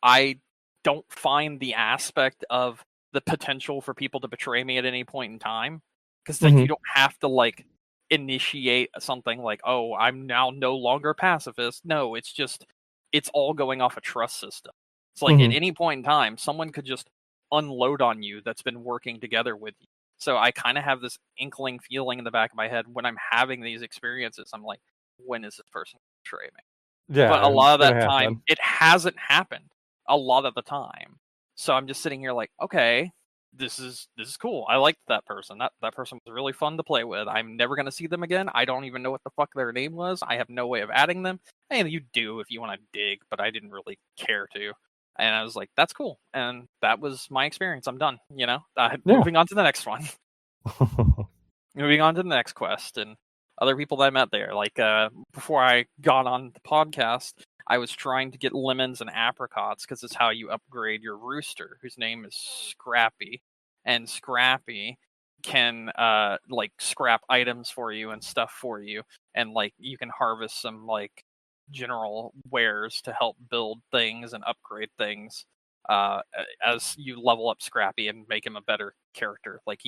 I don't find the aspect of the potential for people to betray me at any point in time, because like you mhm, don't have to like initiate something like, oh, I'm now no longer pacifist. No, it's all going off a trust system. It's like at mhm, any point in time someone could just unload on you that's been working together with you. So I kind of have this inkling feeling in the back of my head when I'm having these experiences. I'm like, when is this person going to betray me? But yeah, a lot it's of gonna that time, happen. it hasn't happened a lot of the time. So I'm just sitting here like, okay, this is cool. I liked that person. That person was really fun to play with. I'm never gonna see them again. I don't even know what the fuck their name was. I have no way of adding them. And you do if you want to dig, but I didn't really care to. And I was like, that's cool. And that was my experience. I'm done. Yeah, Moving on to the next one. Moving on to the next quest and other people that I met there. Like before I got on the podcast, I was trying to get lemons and apricots because it's how you upgrade your rooster, whose name is Scrappy. And Scrappy can like scrap items for you and stuff for you, and like you can harvest some like general wares to help build things and upgrade things uh as you level up Scrappy and make him a better character. Like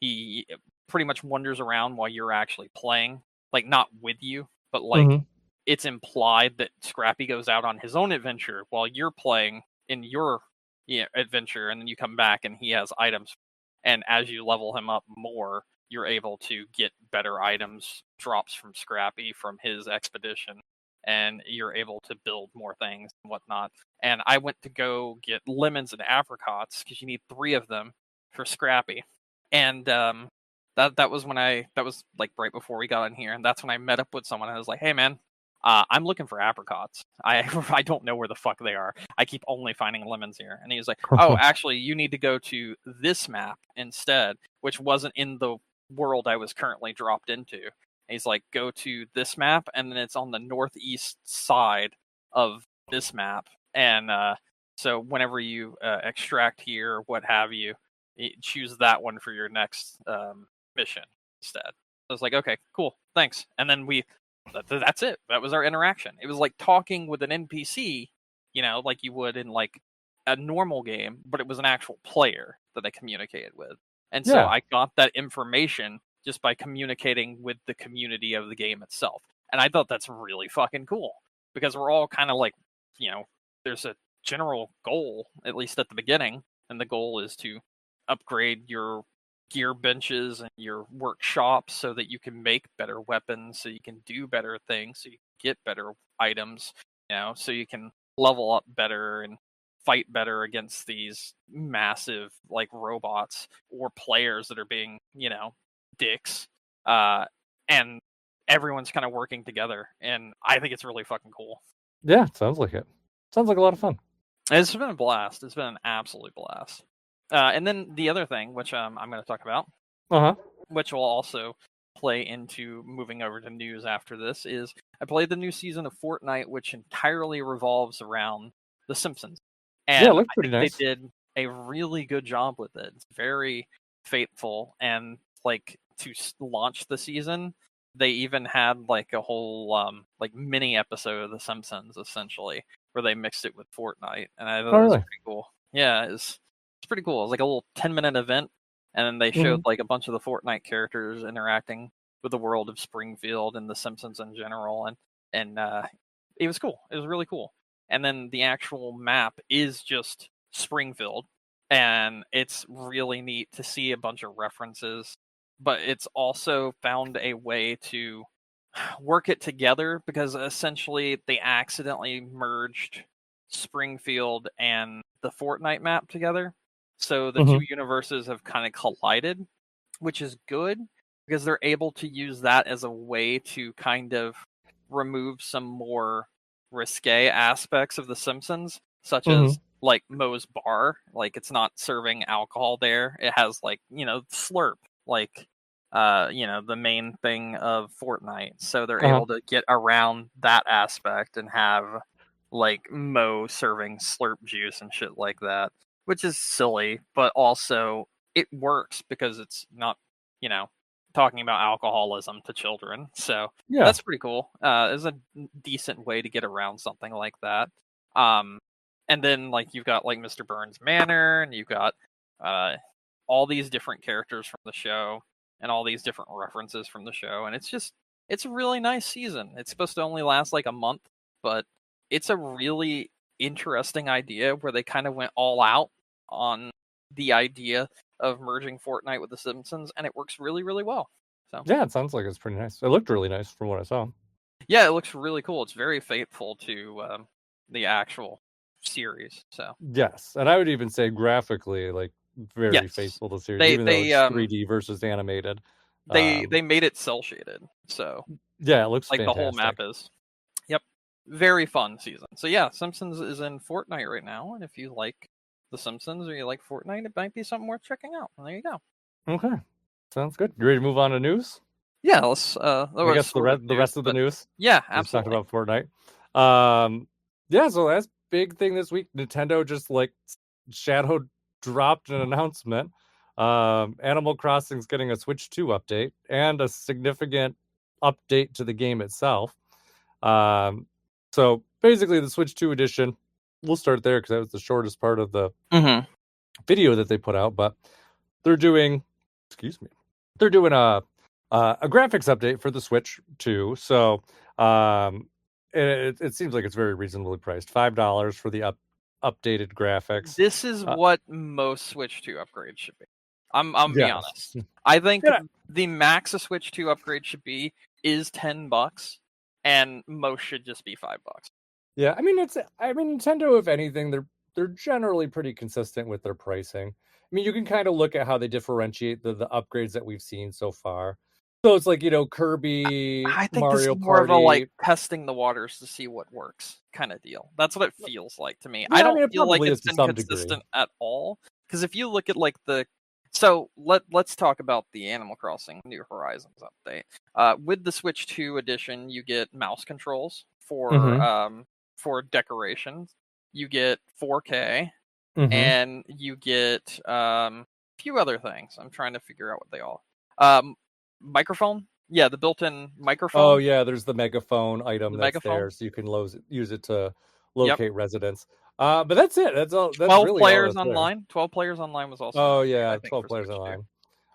he pretty much wanders around while you're actually playing, like not with you, but like mhm, it's implied that Scrappy goes out on his own adventure while you're playing in your adventure, and then you come back and he has items. And as you level him up more, you're able to get better items, drops from Scrappy from his expedition, and you're able to build more things and whatnot. And I went to go get lemons and apricots because you need 3 of them for Scrappy. And that was when that was like right before we got in here, and that's when I met up with someone. And I was like, "Hey, man, I'm looking for apricots. I don't know where the fuck they are. I keep only finding lemons here. And he was like, oh, actually, you need to go to this map instead, which wasn't in the world I was currently dropped into. And he's like, go to this map, and then it's on the northeast side of this map. And so whenever you extract here, what have you, choose that one for your next mission instead. I was like, okay, cool, thanks. And then that's it. That was our interaction. It was like talking with an NPC, like you would in like a normal game, but it was an actual player that I communicated with. And so Yeah. I got that information just by communicating with the community of the game itself. And I thought that's really fucking cool because we're all kind of like, there's a general goal, at least at the beginning, and the goal is to upgrade your gear benches and your workshops so that you can make better weapons, so you can do better things, so you can get better items, so you can level up better and fight better against these massive like robots or players that are being, dicks. And everyone's kind of working together, and I think it's really fucking cool. Yeah, sounds like it. Sounds like a lot of fun. It's been a blast. It's been an absolute blast. And then the other thing, which I'm going to talk about, Uh-huh. which will also play into moving over to news after this, is I played the new season of Fortnite, which entirely revolves around The Simpsons. Yeah, it And looks I pretty think they nice. did a really good job with it. It's very faithful. And like to launch the season, they even had like a whole like mini episode of The Simpsons, essentially, where they mixed it with Fortnite. And I thought Oh, that was really? pretty cool. Yeah, it's pretty cool. It was like a little 10-minute event, and then they showed Mhm. like a bunch of the Fortnite characters interacting with the world of Springfield and the Simpsons in general, and it was cool. It was really cool. And then the actual map is just Springfield, and it's really neat to see a bunch of references. But it's also found a way to work it together because essentially they accidentally merged Springfield and the Fortnite map together. So the two Mhm. universes have kind of collided, which is good because they're able to use that as a way to kind of remove some more risque aspects of The Simpsons, such as Mhm. like Moe's bar. Like it's not serving alcohol there. It has like, Slurp, like the main thing of Fortnite. So they're Uh-huh. able to get around that aspect and have like Mo serving slurp juice and shit like that, which is silly, but also it works because it's not, you know, talking about alcoholism to children. So Yeah. that's pretty cool. It's a decent way to get around something like that. Um, and then like you've got like Mr. Burns Manor, and you've got uh, all these different characters from the show and all these different references from the show, and it's a really nice season. It's supposed to only last like a month, but it's a really interesting idea where they kind of went all out on the idea of merging Fortnite with The Simpsons, and it works really, really well. So Yeah, it sounds like it's pretty nice. It looked really nice from what I saw. yeah, it looks really cool. It's very faithful to the actual series. So Yes, and I would even say graphically, like, very yes, faithful to the series, they even though they it's um 3D versus animated. they made it cell shaded. So Yeah, it looks like the whole map fantastic. is. Yep. Very fun season. So yeah, Simpsons is in Fortnite right now, and if you like The Simpsons or you like Fortnite, it might be something worth checking out. And there you go. Okay, sounds good. You ready to move on to news? Yeah, I was guess sort of the news, rest of the but news. yeah, We just talked absolutely. about Fortnite. Um, yeah, so that's big thing this week. Nintendo just like shadow dropped an announcement. Animal Crossing's getting a Switch 2 update and a significant update to the game itself. Um, so basically, the Switch 2 edition. We'll start there because that was the shortest part of the Mm-hmm. video that they put out. But they're doing, excuse me, they're doing a graphics update for the Switch 2. So it seems like it's very reasonably priced. $5 for the updated graphics. This is Uh, what most Switch 2 upgrades should be. I'm be yes. honest. I think Yeah. the max a Switch 2 upgrade should be is $10, and most should just be $5. Yeah. I mean Nintendo, if anything, they're generally pretty consistent with their pricing. I mean, you can kind of look at how they differentiate the upgrades that we've seen so far. So it's like, Kirby, I think this Mario is more of a like Party. testing the waters to see what works kind of deal. That's what it feels like to me. I Yeah, I don't mean, it feel like probably is it's to been some degree. consistent at all. Because if you look at like let's talk about the Animal Crossing New Horizons update. With the Switch 2 edition, you get mouse controls Mm-hmm. for decorations. You get 4K, Mm-hmm. and you get a few other things. I'm trying to figure out what they all. Um, Microphone. Yeah, the built-in Oh microphone. yeah, there's the megaphone item The that's there, megaphone. so you can use it to Yep. locate residents. But that's it. That's all. That's 12 really all players that's there. online. 12 players online was also an Oh upgrade, yeah, I think, 12 for players Switch 2. online.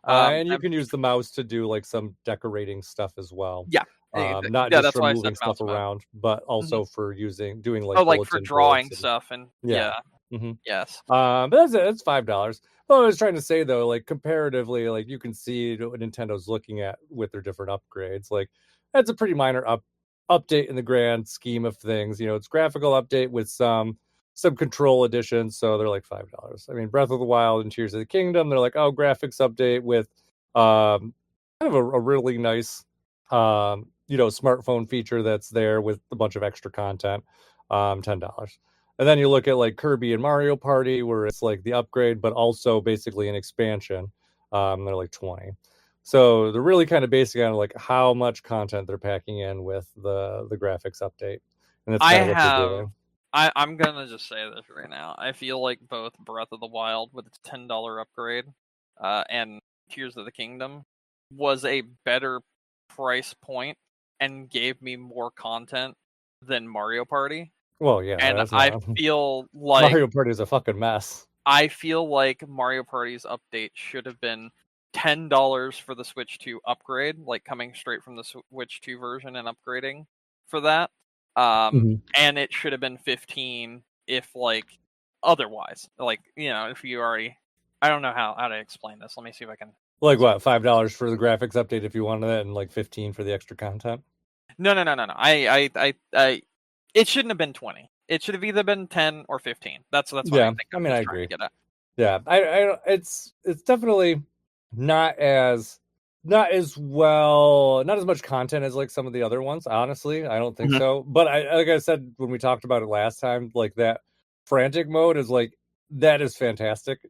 Um, And you I'm, can use the mouse to do like some decorating stuff as well. yeah, Not yeah. just That's for why I said moving stuff mouse mode. around, but Hmm. also for doing Oh, like like for bulletin drawing boards and stuff and yeah. yeah, Hmm. yes, But that's it. It's $5. Well, I was trying to say though, like comparatively, like you can see what Nintendo's looking at with their different upgrades. Like that's a pretty minor update in the grand scheme of things. It's graphical update with some control additions, so they're like $5. I mean, Breath of the Wild and Tears of the Kingdom, they're like, oh, graphics update with kind of a really nice smartphone feature that's there with a bunch of extra content, $10. And then you look at like Kirby and Mario Party, where it's like the upgrade, but also basically an expansion. They're like 20. So they're really kind of basing on like how much content they're packing in with the graphics update, and that's I kind of what they're have. doing. I'm gonna just say this right now. I feel like both Breath of the Wild with its $10 upgrade, and Tears of the Kingdom was a better price point and gave me more content than Mario Party. Well, yeah, And that's not Mario Party is a fucking mess. I feel like Mario Party's update should have been $10 for the Switch 2 upgrade, like coming straight from the Switch 2 version and upgrading for that. Mhm. And it should have been 15 if like otherwise. Like, if you already I don't know how to explain this. Let me see if I can Like what, $5 for the graphics update if you wanted it, and like 15 for the extra content. No, no, no, no, no. It shouldn't have been 20. It should have either been 10 or 15. That's what I Yeah, think I I'm mean, I just trying agree. to get at. Yeah, it's definitely not as not as much content as like some of the other ones. Honestly, I don't think Mhm. so. But like I said when we talked about it last time, like that frantic mode is like that is fantastic.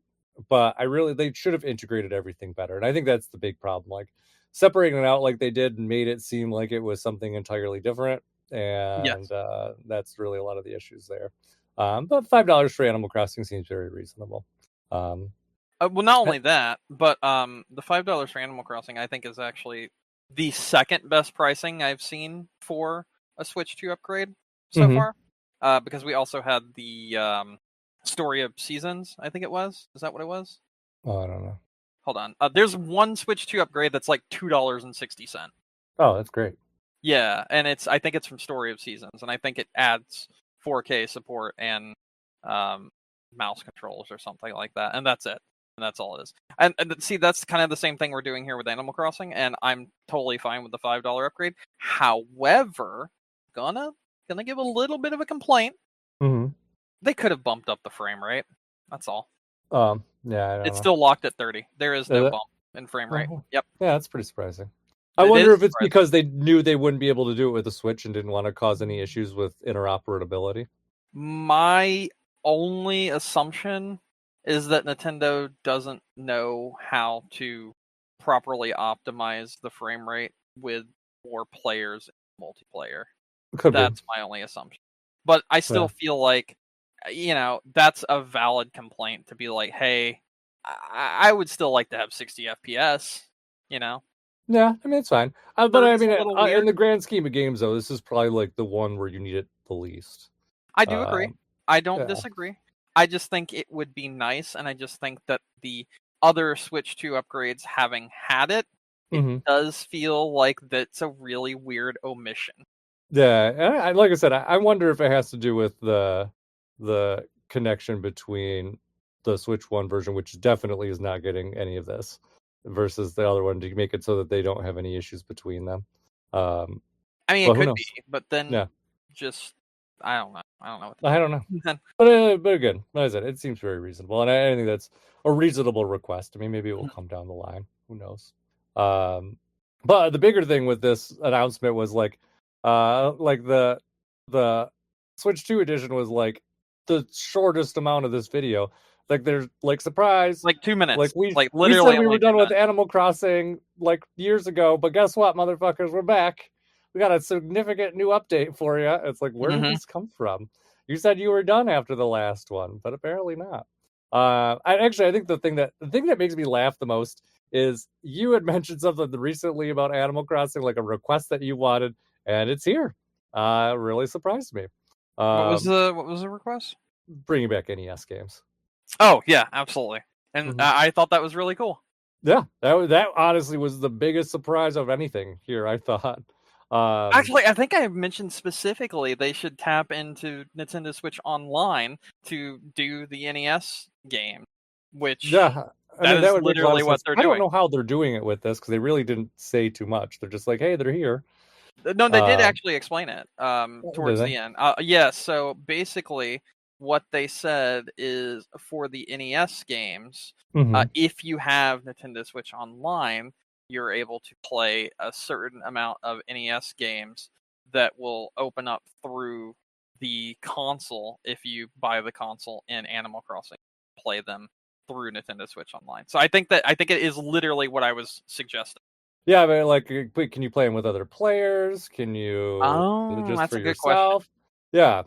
But they should have integrated everything better, and I think that's the big problem. Like separating it out like they did and made it seem like it was something entirely different, and Yes. that's really a lot of the issues there. But $5 for Animal Crossing seems very reasonable. Um, Well, not eh, only that, but the $5 for Animal Crossing, I think, is actually the second best pricing I've seen for a Switch 2 upgrade so mhm. far. Because we also had the Story of Seasons, I think it was. Is that what it was? Oh, I don't know. Hold on. There's one Switch 2 upgrade that's like $2.60. Oh, that's great. Yeah, and I think it's from Story of Seasons, and I think it adds 4K support and um, mouse controls or something like that, and that's it. And that's all it is. And see, that's kind of the same thing we're doing here with Animal Crossing, and I'm totally fine with the $5 upgrade. However, gonna give a little bit of a complaint. Mhm. They could have bumped up the frame rate. That's all. Yeah, I don't It's know. still locked at 30. There is Is no it? bump in frame rate. Oh, Yep, yeah, that's pretty surprising. I it wonder is if it's surprising. because they knew they wouldn't be able to do it with the Switch and didn't want to cause any issues with interoperability. My only assumption is that Nintendo doesn't know how to properly optimize the frame rate with more players in multiplayer. Could be. That's my only assumption. But I still Yeah. feel like, that's a valid complaint to be like, hey, I would still like to have 60 FPS, you know? Yeah, I mean it's fine. But I 30's mean, a little in weird. the grand scheme of games, though, this is probably like the one where you need it the least. I do agree. Um, I don't yeah. disagree. I just think it would be nice, and I just think that the other Switch 2 upgrades having had it, it Hmm. does feel like that's a really weird omission. Yeah, and like I said, I wonder if it has to do with the connection between the Switch One version, which definitely is not getting any of this, versus the other one to make it so that they don't have any issues between them. Um, I mean, it but who could be, knows? but then Yeah, just I don't know. I don't know what to I do. don't know. Then But again, like I said, it seems very reasonable, and I think that's a reasonable request. I mean, maybe it will come down the line. Who knows? Um, But the bigger thing with this announcement was like the Switch 2 edition was like the shortest amount of this video. Like there's like surprise, Like 2 like minutes. we Like we said literally we were only 2 done with minutes. Animal Crossing like years ago, but guess what, motherfuckers, we're back. We got a significant new update for you. It's like, where did Mm-hmm. this come from? You said you were done after the last one, but apparently not. I think the thing that makes me laugh the most is you had mentioned something recently about Animal Crossing, like a request that you wanted, and it's here. Really surprised me. Um, What was the request? Bringing back NES games. Oh yeah, absolutely. And Hmm. I thought that was really cool. Yeah, that honestly was the biggest surprise of anything here. I thought. Um, Actually, I think I mentioned specifically they should tap into Nintendo Switch Online to do the NES game, which yeah, I that mean that is would make a lot literally of what sense. they're I don't doing. know how they're doing it with this because they really didn't say too much. They're just like, hey, they're here. No, they did Uh, actually explain it did towards they? the end. Yeah, so basically, what they said is for the NES games, Hmm. if you have Nintendo Switch Online, you're able to play a certain amount of NES games that will open up through the console if you buy the console in Animal Crossing. Play them through Nintendo Switch Online. So I think it is literally what I was suggesting. Yeah, but like, can you play them with other players? Can you is it Oh, just that's for a good question. yourself? Yeah,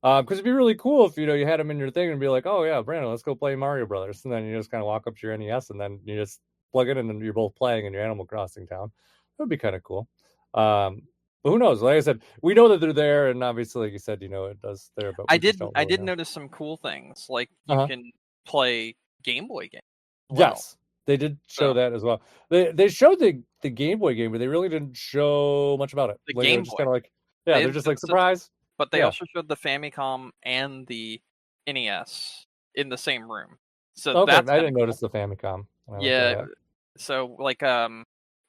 because it'd be really cool if you had them in your thing and be like, oh yeah, Brandon, let's go play Mario Brothers, and then you just kind of walk up to your NES and then you just plug it in and you're both playing in your Animal Crossing town. That would be kind of cool. Um, but who knows? Like I said, we know that they're there, and obviously, like you said, it does there, but we just don't I really did know. notice some cool things, like Uh you huh. can play Game Boy games as well. Yes, they did show So that as well. They showed the Game Boy game, but they really didn't show much about it. the Like it Game was just Boy, kind of like, yeah, they they're didn't just show like the system, surprise. but they Yeah, also showed the Famicom and the NES in the same room. So okay. that's I kind of didn't cool. notice the Famicom when I looked at Yeah. it. So like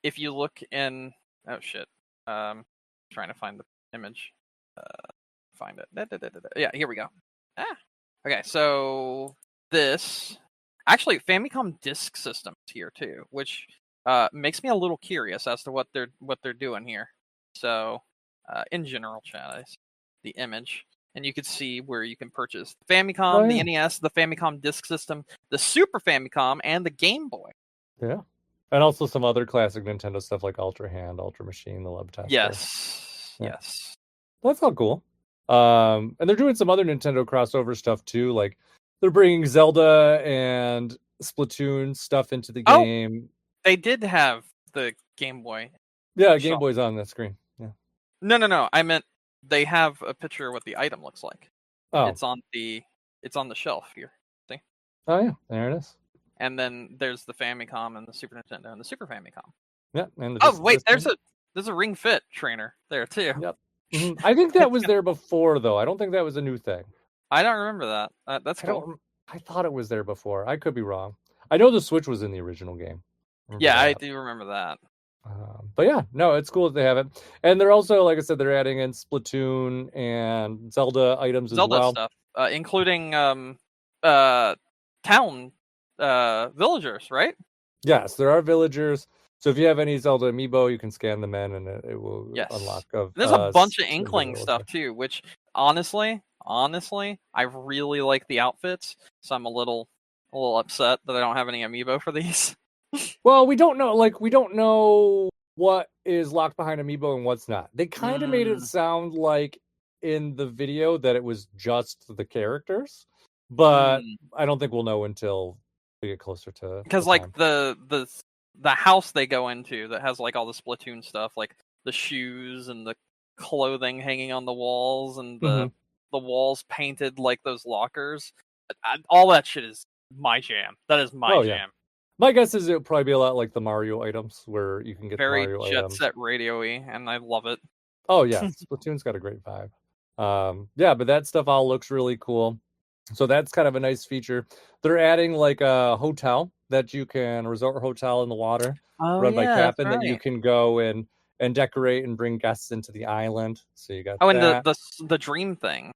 if you look in oh shit trying to find the image find it. Yeah, here we go. Ah. Okay, so this actually Famicom Disk System's here too, which makes me a little curious as to what they're doing here. So in general chat, I see the image, and you can see where you can purchase the Oh Famicom, the yeah, NES, the Famicom Disk System, the Super Famicom, and the Game Boy. yeah, and also some other classic Nintendo stuff like Ultra Hand, Ultra Machine, the Love Tester. Yes, Yeah, yes. that's all cool. And they're doing some other Nintendo crossover stuff too. Like they're bringing Zelda and Splatoon stuff into the Oh, game. they did have the Game Boy Yeah, Game shelf. Boy's on that screen. Yeah. No, no, no. I meant they have a picture of what the item looks like. Oh, It's on the shelf here. See? oh yeah, there it is. And then there's the Famicom and the Super Nintendo and the Super Famicom. Yeah, and the Oh, disc wait, system. there's a Ring Fit trainer there too. Yep. I think that was there before, though. I don't think that was a new thing. I don't remember that. That's I cool. don't. I thought it was there before. I could be wrong. I know the Switch was in the original game. Remember Yeah, I that. do remember that. But yeah, no, it's cool that they have it, and they're also, like I said, they're adding in Splatoon and Zelda items as Zelda well. stuff, including uh town villagers, right? Yes, there are villagers. So if you have any Zelda amiibo, you can scan them in, and it will Yes. unlock of There's a bunch of certain Inkling visuals. stuff too, which honestly, I really like the outfits, so I'm a little upset that I don't have any amiibo for these. Well, we don't know. Like, we don't know what is locked behind amiibo and what's not. They kind of made it Mm, sound like in the video that it was just the characters, but mm. I don't think we'll know until we get closer to the Because like time. the house they go into that has like all the Splatoon stuff, like the shoes and the clothing hanging on the walls and Hmm. the walls painted like those lockers. All that shit is my jam. That is my Oh yeah, jam. my guess is it'll probably be a lot like the Mario items, where you can get the Very Mario jet items. set radio-y, and I love it. Oh yeah, Splatoon's got a great vibe. Yeah, but that stuff all looks really cool. So that's kind of a nice feature. They're adding like a hotel that you can resort hotel in the water, Oh run by yeah, that's Captain, that you right. can go and decorate and bring guests into the island. So you got Oh, and that. the dream thing.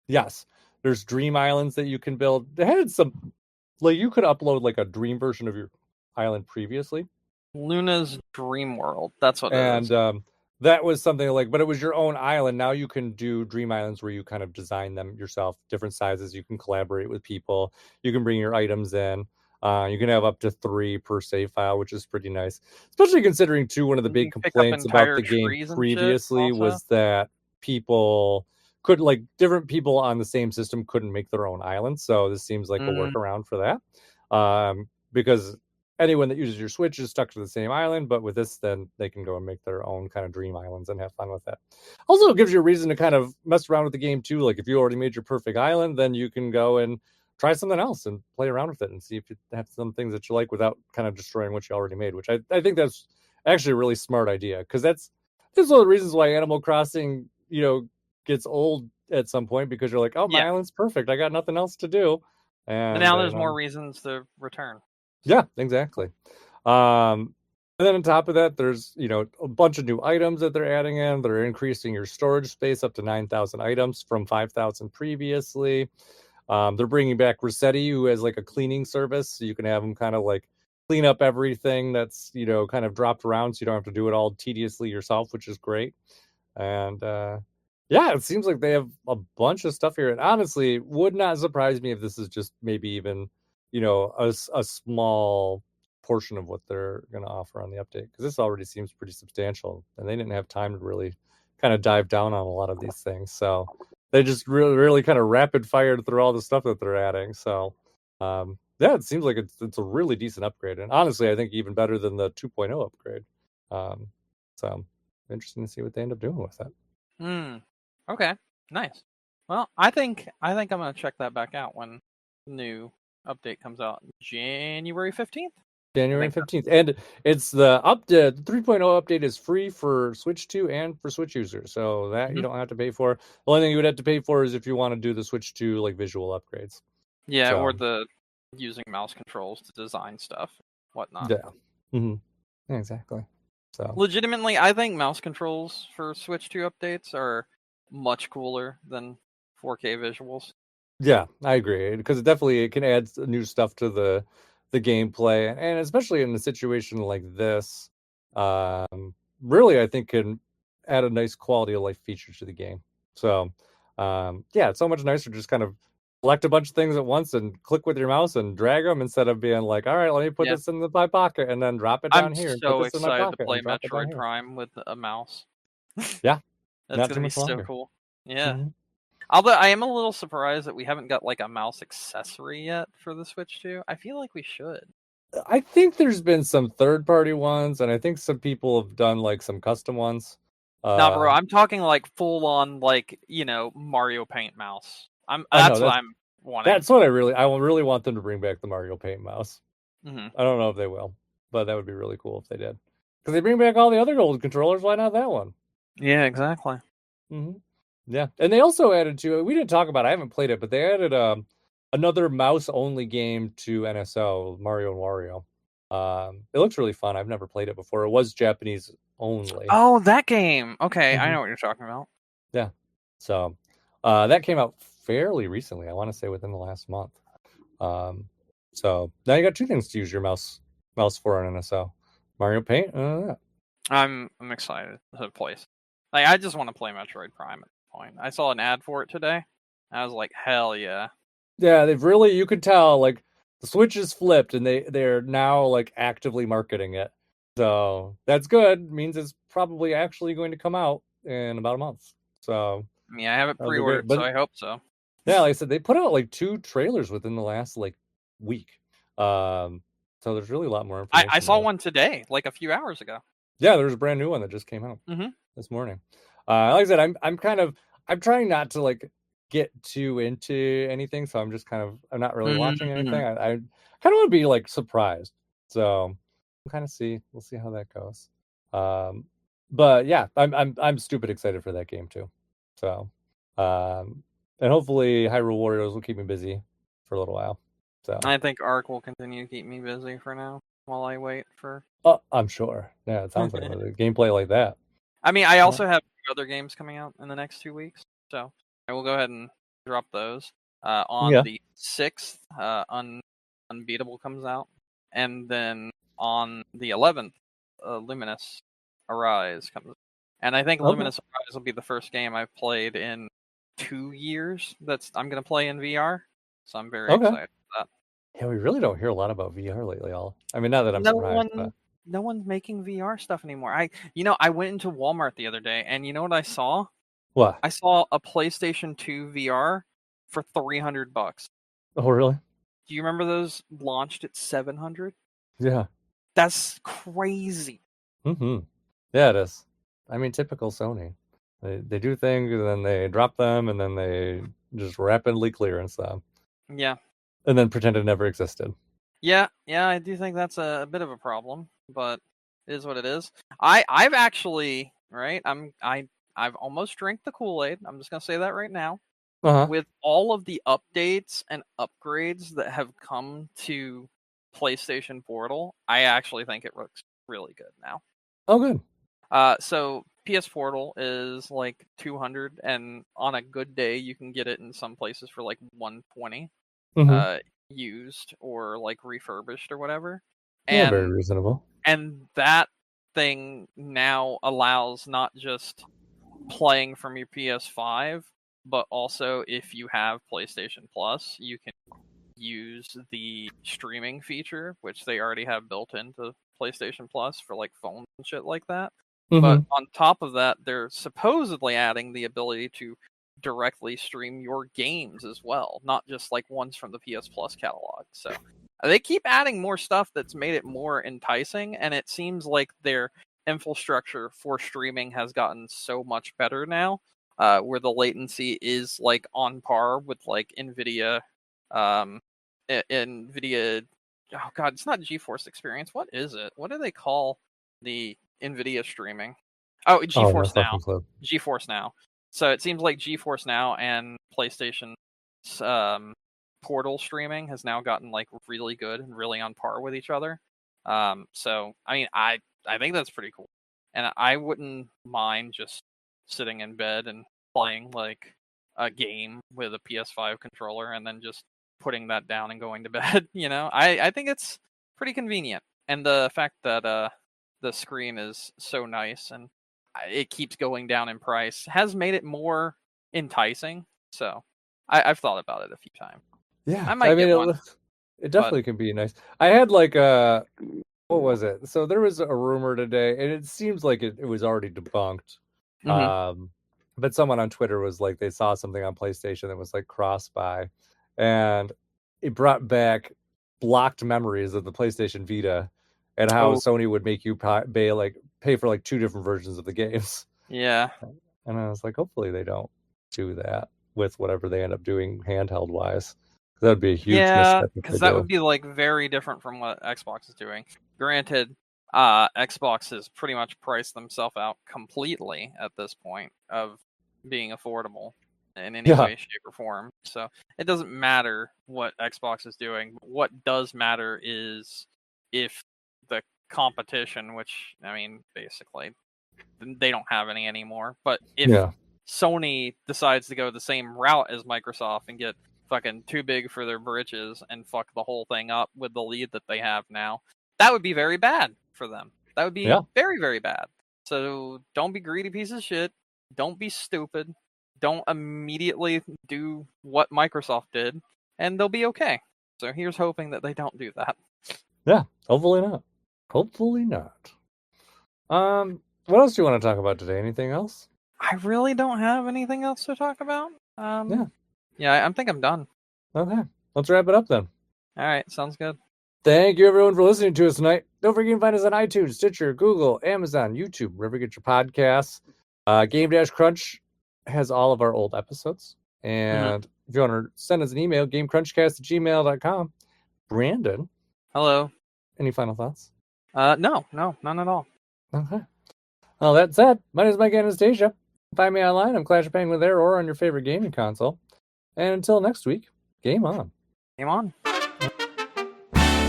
Yes, there's dream islands that you can build. They had some like you could upload like a dream version of your island previously, Luna's Dream World. That's what it is. And that was something like, but it was your own island. Now you can do dream islands where you kind of design them yourself, different sizes. You can collaborate with people. You can bring your items in. You can have up to 3 per save file, which is pretty nice, especially considering too, one of the You can big pick up complaints about entire the game trees and shit. previously Also, was that people could, like, different people on the same system couldn't make their own islands. So this seems like a workaround for that, because anyone that uses your Switch is stuck to the same island, but with this, then they can go and make their own kind of dream islands and have fun with that. Also, it gives you a reason to kind of mess around with the game too. Like, if you already made your perfect island, then you can go and try something else and play around with it and see if you have some things that you like without kind of destroying what you already made, which I think that's actually a really smart idea, because that's one of the reasons why Animal Crossing, gets old at some point, because you're like, oh, my yeah. island's perfect. I got nothing else to do. And And now there's more reasons to return. yeah, exactly. And then on top of that, there's, a bunch of new items that they're adding in. They're increasing your storage space up to 9,000 items from 5,000 previously. They're bringing back Rossetti, who has like a cleaning service, so you can have them kind of like clean up everything that's, kind of dropped around, so you don't have to do it all tediously yourself, which is great. And yeah, it seems like they have a bunch of stuff here. And honestly, would not surprise me if this is just maybe even, a small portion of what they're going to offer on the update, because this already seems pretty substantial, and they didn't have time to really kind of dive down on a lot of these things. So they just really kind of rapid fired through all the stuff that they're adding. So yeah, it seems like it's a really decent upgrade, and honestly, I think even better than the 2.0 upgrade. So interesting to see what they end up doing with it. Okay. Nice. Well, I think I'm gonna check that back out when the new update comes out January 15th. January 15th. And it's the update. The 3.0 update is free for Switch 2 and for Switch users. So that you don't have to pay for. The only thing you would have to pay for is if you want to do the Switch 2 like visual upgrades. Yeah, or So, the using mouse controls to design stuff, whatnot. yeah. Yeah, exactly. So Legitimately, I think mouse controls for Switch 2 updates are much cooler than 4K visuals. yeah, I agree, because it can add new stuff to the gameplay, and especially in a situation like this, really I think can add a nice quality of life feature to the game. So yeah, it's so much nicer to just kind of select a bunch of things at once and click with your mouse and drag them, instead of being like, all right, let me put Yeah. this in my pocket and then drop it I'm down here, and put so this in my excited to pocket play and drop it down Metroid here. Prime with a mouse. Yeah, That's not too gonna be much so longer. cool. Yeah. Mhm. Although I am a little surprised that we haven't got like a mouse accessory yet for the Switch 2. I feel like we should. I think there's been some third-party ones, and I think some people have done like some custom ones. Nah, bro, Um, I'm talking like full on like, Mario Paint mouse. I know That's what I'm wanting. that's what I really want them to bring back the Mario Paint mouse. Hmm. I don't know if they will, but that would be really cool if they did. Because they bring back all the other old controllers, why not that one? Yeah, exactly. hmm Yeah, and they also added to, we didn't talk about it, I haven't played it, but they added another mouse only game to NSO, Mario and Wario. It looks really fun. I've never played it before. It was Japanese only. Oh, that game. Okay, I hmm know what you're talking about. Yeah. So that came out fairly recently. I want to say within the last month. So now you got 2 things to use your mouse for on NSO: Mario Paint. I'm excited to play. Like, I just want to play Metroid Prime at this point. I saw an ad for it today. I was like, hell yeah. Yeah, they've really, you could tell, like, the switch is flipped, and they're now like actively marketing it. So that's good. Means it's probably actually going to come out in about a month. So I mean, I have it that'll be great. pre-ordered, so But I hope so. yeah, like I said, they put out like 2 trailers within the last like week. So there's really a lot more I information saw there. one today, like a few hours ago. Yeah, there's a brand new one that just came out this morning. Like I said, I'm trying not to like get too into anything, so I'm not really watching anything. I kind of want to be like surprised. So we'll see how that goes. But yeah, I'm stupid excited for that game too. So and hopefully Hyrule Warriors will keep me busy for a little while. So I think Ark will continue to keep me busy for now while I wait for. I'm sure. Yeah, it sounds like with a gameplay like that. I mean, I Yeah. also have other games coming out in the next 2 weeks, so I will go ahead and drop those. On Yeah. the 6th, Unbeatable comes out, and then on the 11th, Luminous Arise comes, and I think Okay. Luminous Arise will be the first game I've played in 2 years I'm going to play in VR. So I'm very Okay. excited for that. Yeah, we really don't hear a lot about VR lately. I mean, not that I'm No surprised, but one, no one's making VR stuff anymore. I went into Walmart the other day, and you know what I saw? what? I saw a PlayStation 2 VR for $300. Oh, really? Do you remember those launched at 700? Yeah. That's crazy. Mm-hmm. Yeah, it is. I mean, typical Sony. They do things and then they drop them and then they just rapidly clearance them Yeah. and then pretend it never existed. Yeah, I do think that's a bit of a problem, but it is what it is. I've actually, right? I've almost drank the Kool-Aid. I'm just gonna say that right now. Uh-huh. With all of the updates and upgrades that have come to PlayStation Portal, I actually think it looks really good now. Oh, good. So PS Portal is like 200, and on a good day, you can get it in some places for like 120, Mm-hmm. used or like refurbished or whatever. Yeah, very And reasonable. that thing now allows not just playing from your PS5, but also if you have PlayStation Plus, you can use the streaming feature, which they already have built into PlayStation Plus for like phones and shit like that. But Mm-hmm. on top of that, they're supposedly adding the ability to directly stream your games as well, not just like ones from the PS Plus catalog. So they keep adding more stuff that's made it more enticing, and it seems like their infrastructure for streaming has gotten so much better now, where the latency is like on par with like Nvidia. Nvidia, oh god, it's not GeForce Experience. What is it? What do they call the Nvidia streaming? Oh, Oh, no GeForce Now. fucking clue. GeForce Now. So it seems like GeForce Now and PlayStation Portal streaming has now gotten like really good and really on par with each other. So I mean, I think that's pretty cool, and I wouldn't mind just sitting in bed and playing like a game with a PS5 controller and then just putting that down and going to bed. I think it's pretty convenient, and the fact that the screen is so nice and it keeps going down in price has made it more enticing. So I've thought about it a few times. Yeah, I I might mean, get one, it but definitely can be nice. I had like what was it? So there was a rumor today, and it seems like it was already debunked. mhm. But someone on Twitter was like, they saw something on PlayStation that was like cross-buy, and it brought back blocked memories of the PlayStation Vita and how Oh Sony would make you pay for like two different versions of the games. yeah, And I was like, hopefully they don't do that with whatever they end up doing handheld wise. That would be a huge yeah, misstep if they because that do. would be like very different from what Xbox is doing. Granted, Xbox has pretty much priced themselves out completely at this point of being affordable in any Yeah, way, shape, or form. So it doesn't matter what Xbox is doing. What does matter is if the competition, which I mean, basically, they don't have any anymore. But if yeah, Sony decides to go the same route as Microsoft and get fucking too big for their britches and fuck the whole thing up with the lead that they have now, that would be very bad for them. That would be yeah, very, very bad. So don't be greedy piece of shit. Don't be stupid. Don't immediately do what Microsoft did, and they'll be okay. So here's hoping that they don't do that. yeah. Hopefully not. Hopefully not. What else do you want to talk about today? Anything else? I really don't have anything else to talk about. Yeah. Yeah, I think I'm done. Okay. Let's wrap it up then. All right, sounds good. Thank you everyone for listening to us tonight. Don't forget to find us on iTunes, Stitcher, Google, Amazon, YouTube, wherever you get your podcasts. Game Dash Crunch has all of our old episodes. Mhm. And if you want to send us an email, gamecrunchcast@gmail.com. Brandon, Hello. any final thoughts? No, none at all. Okay. Well, that said, my name is Mike Anastasia. Find me online. I'm Clash of Penguin there or on your favorite gaming console. And until next week, game on. Game on.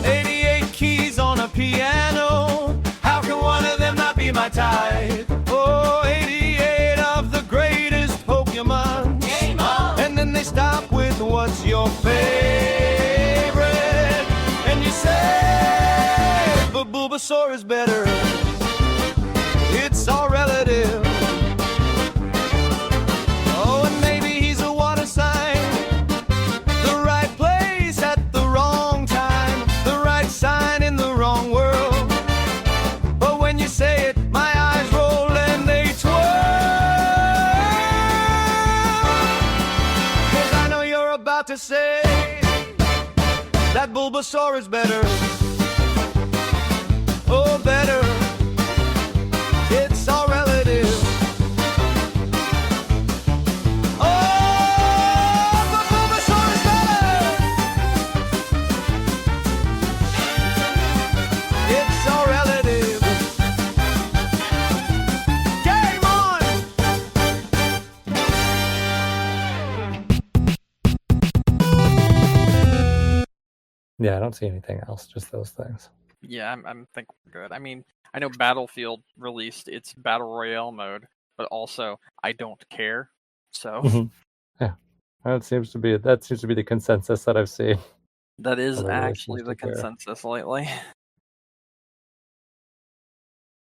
88 keys on a piano. How can one of them not be my type? Oh, 88 of the greatest Pokemon. Game on. And then they stop with what's your favorite? And you say, but Bulbasaur is better. to say that Bulbasaur is better. Oh, better. It's all relative. Oh, but Bulbasaur is better. It's all relative. Game on! Yeah, I don't see anything else. Just those things. Yeah, I'm think we're good. I mean, I know Battlefield released its Battle Royale mode, but also I don't care. So Yeah, that seems to be the consensus that I've seen. that is Everybody actually seems the to care. consensus lately.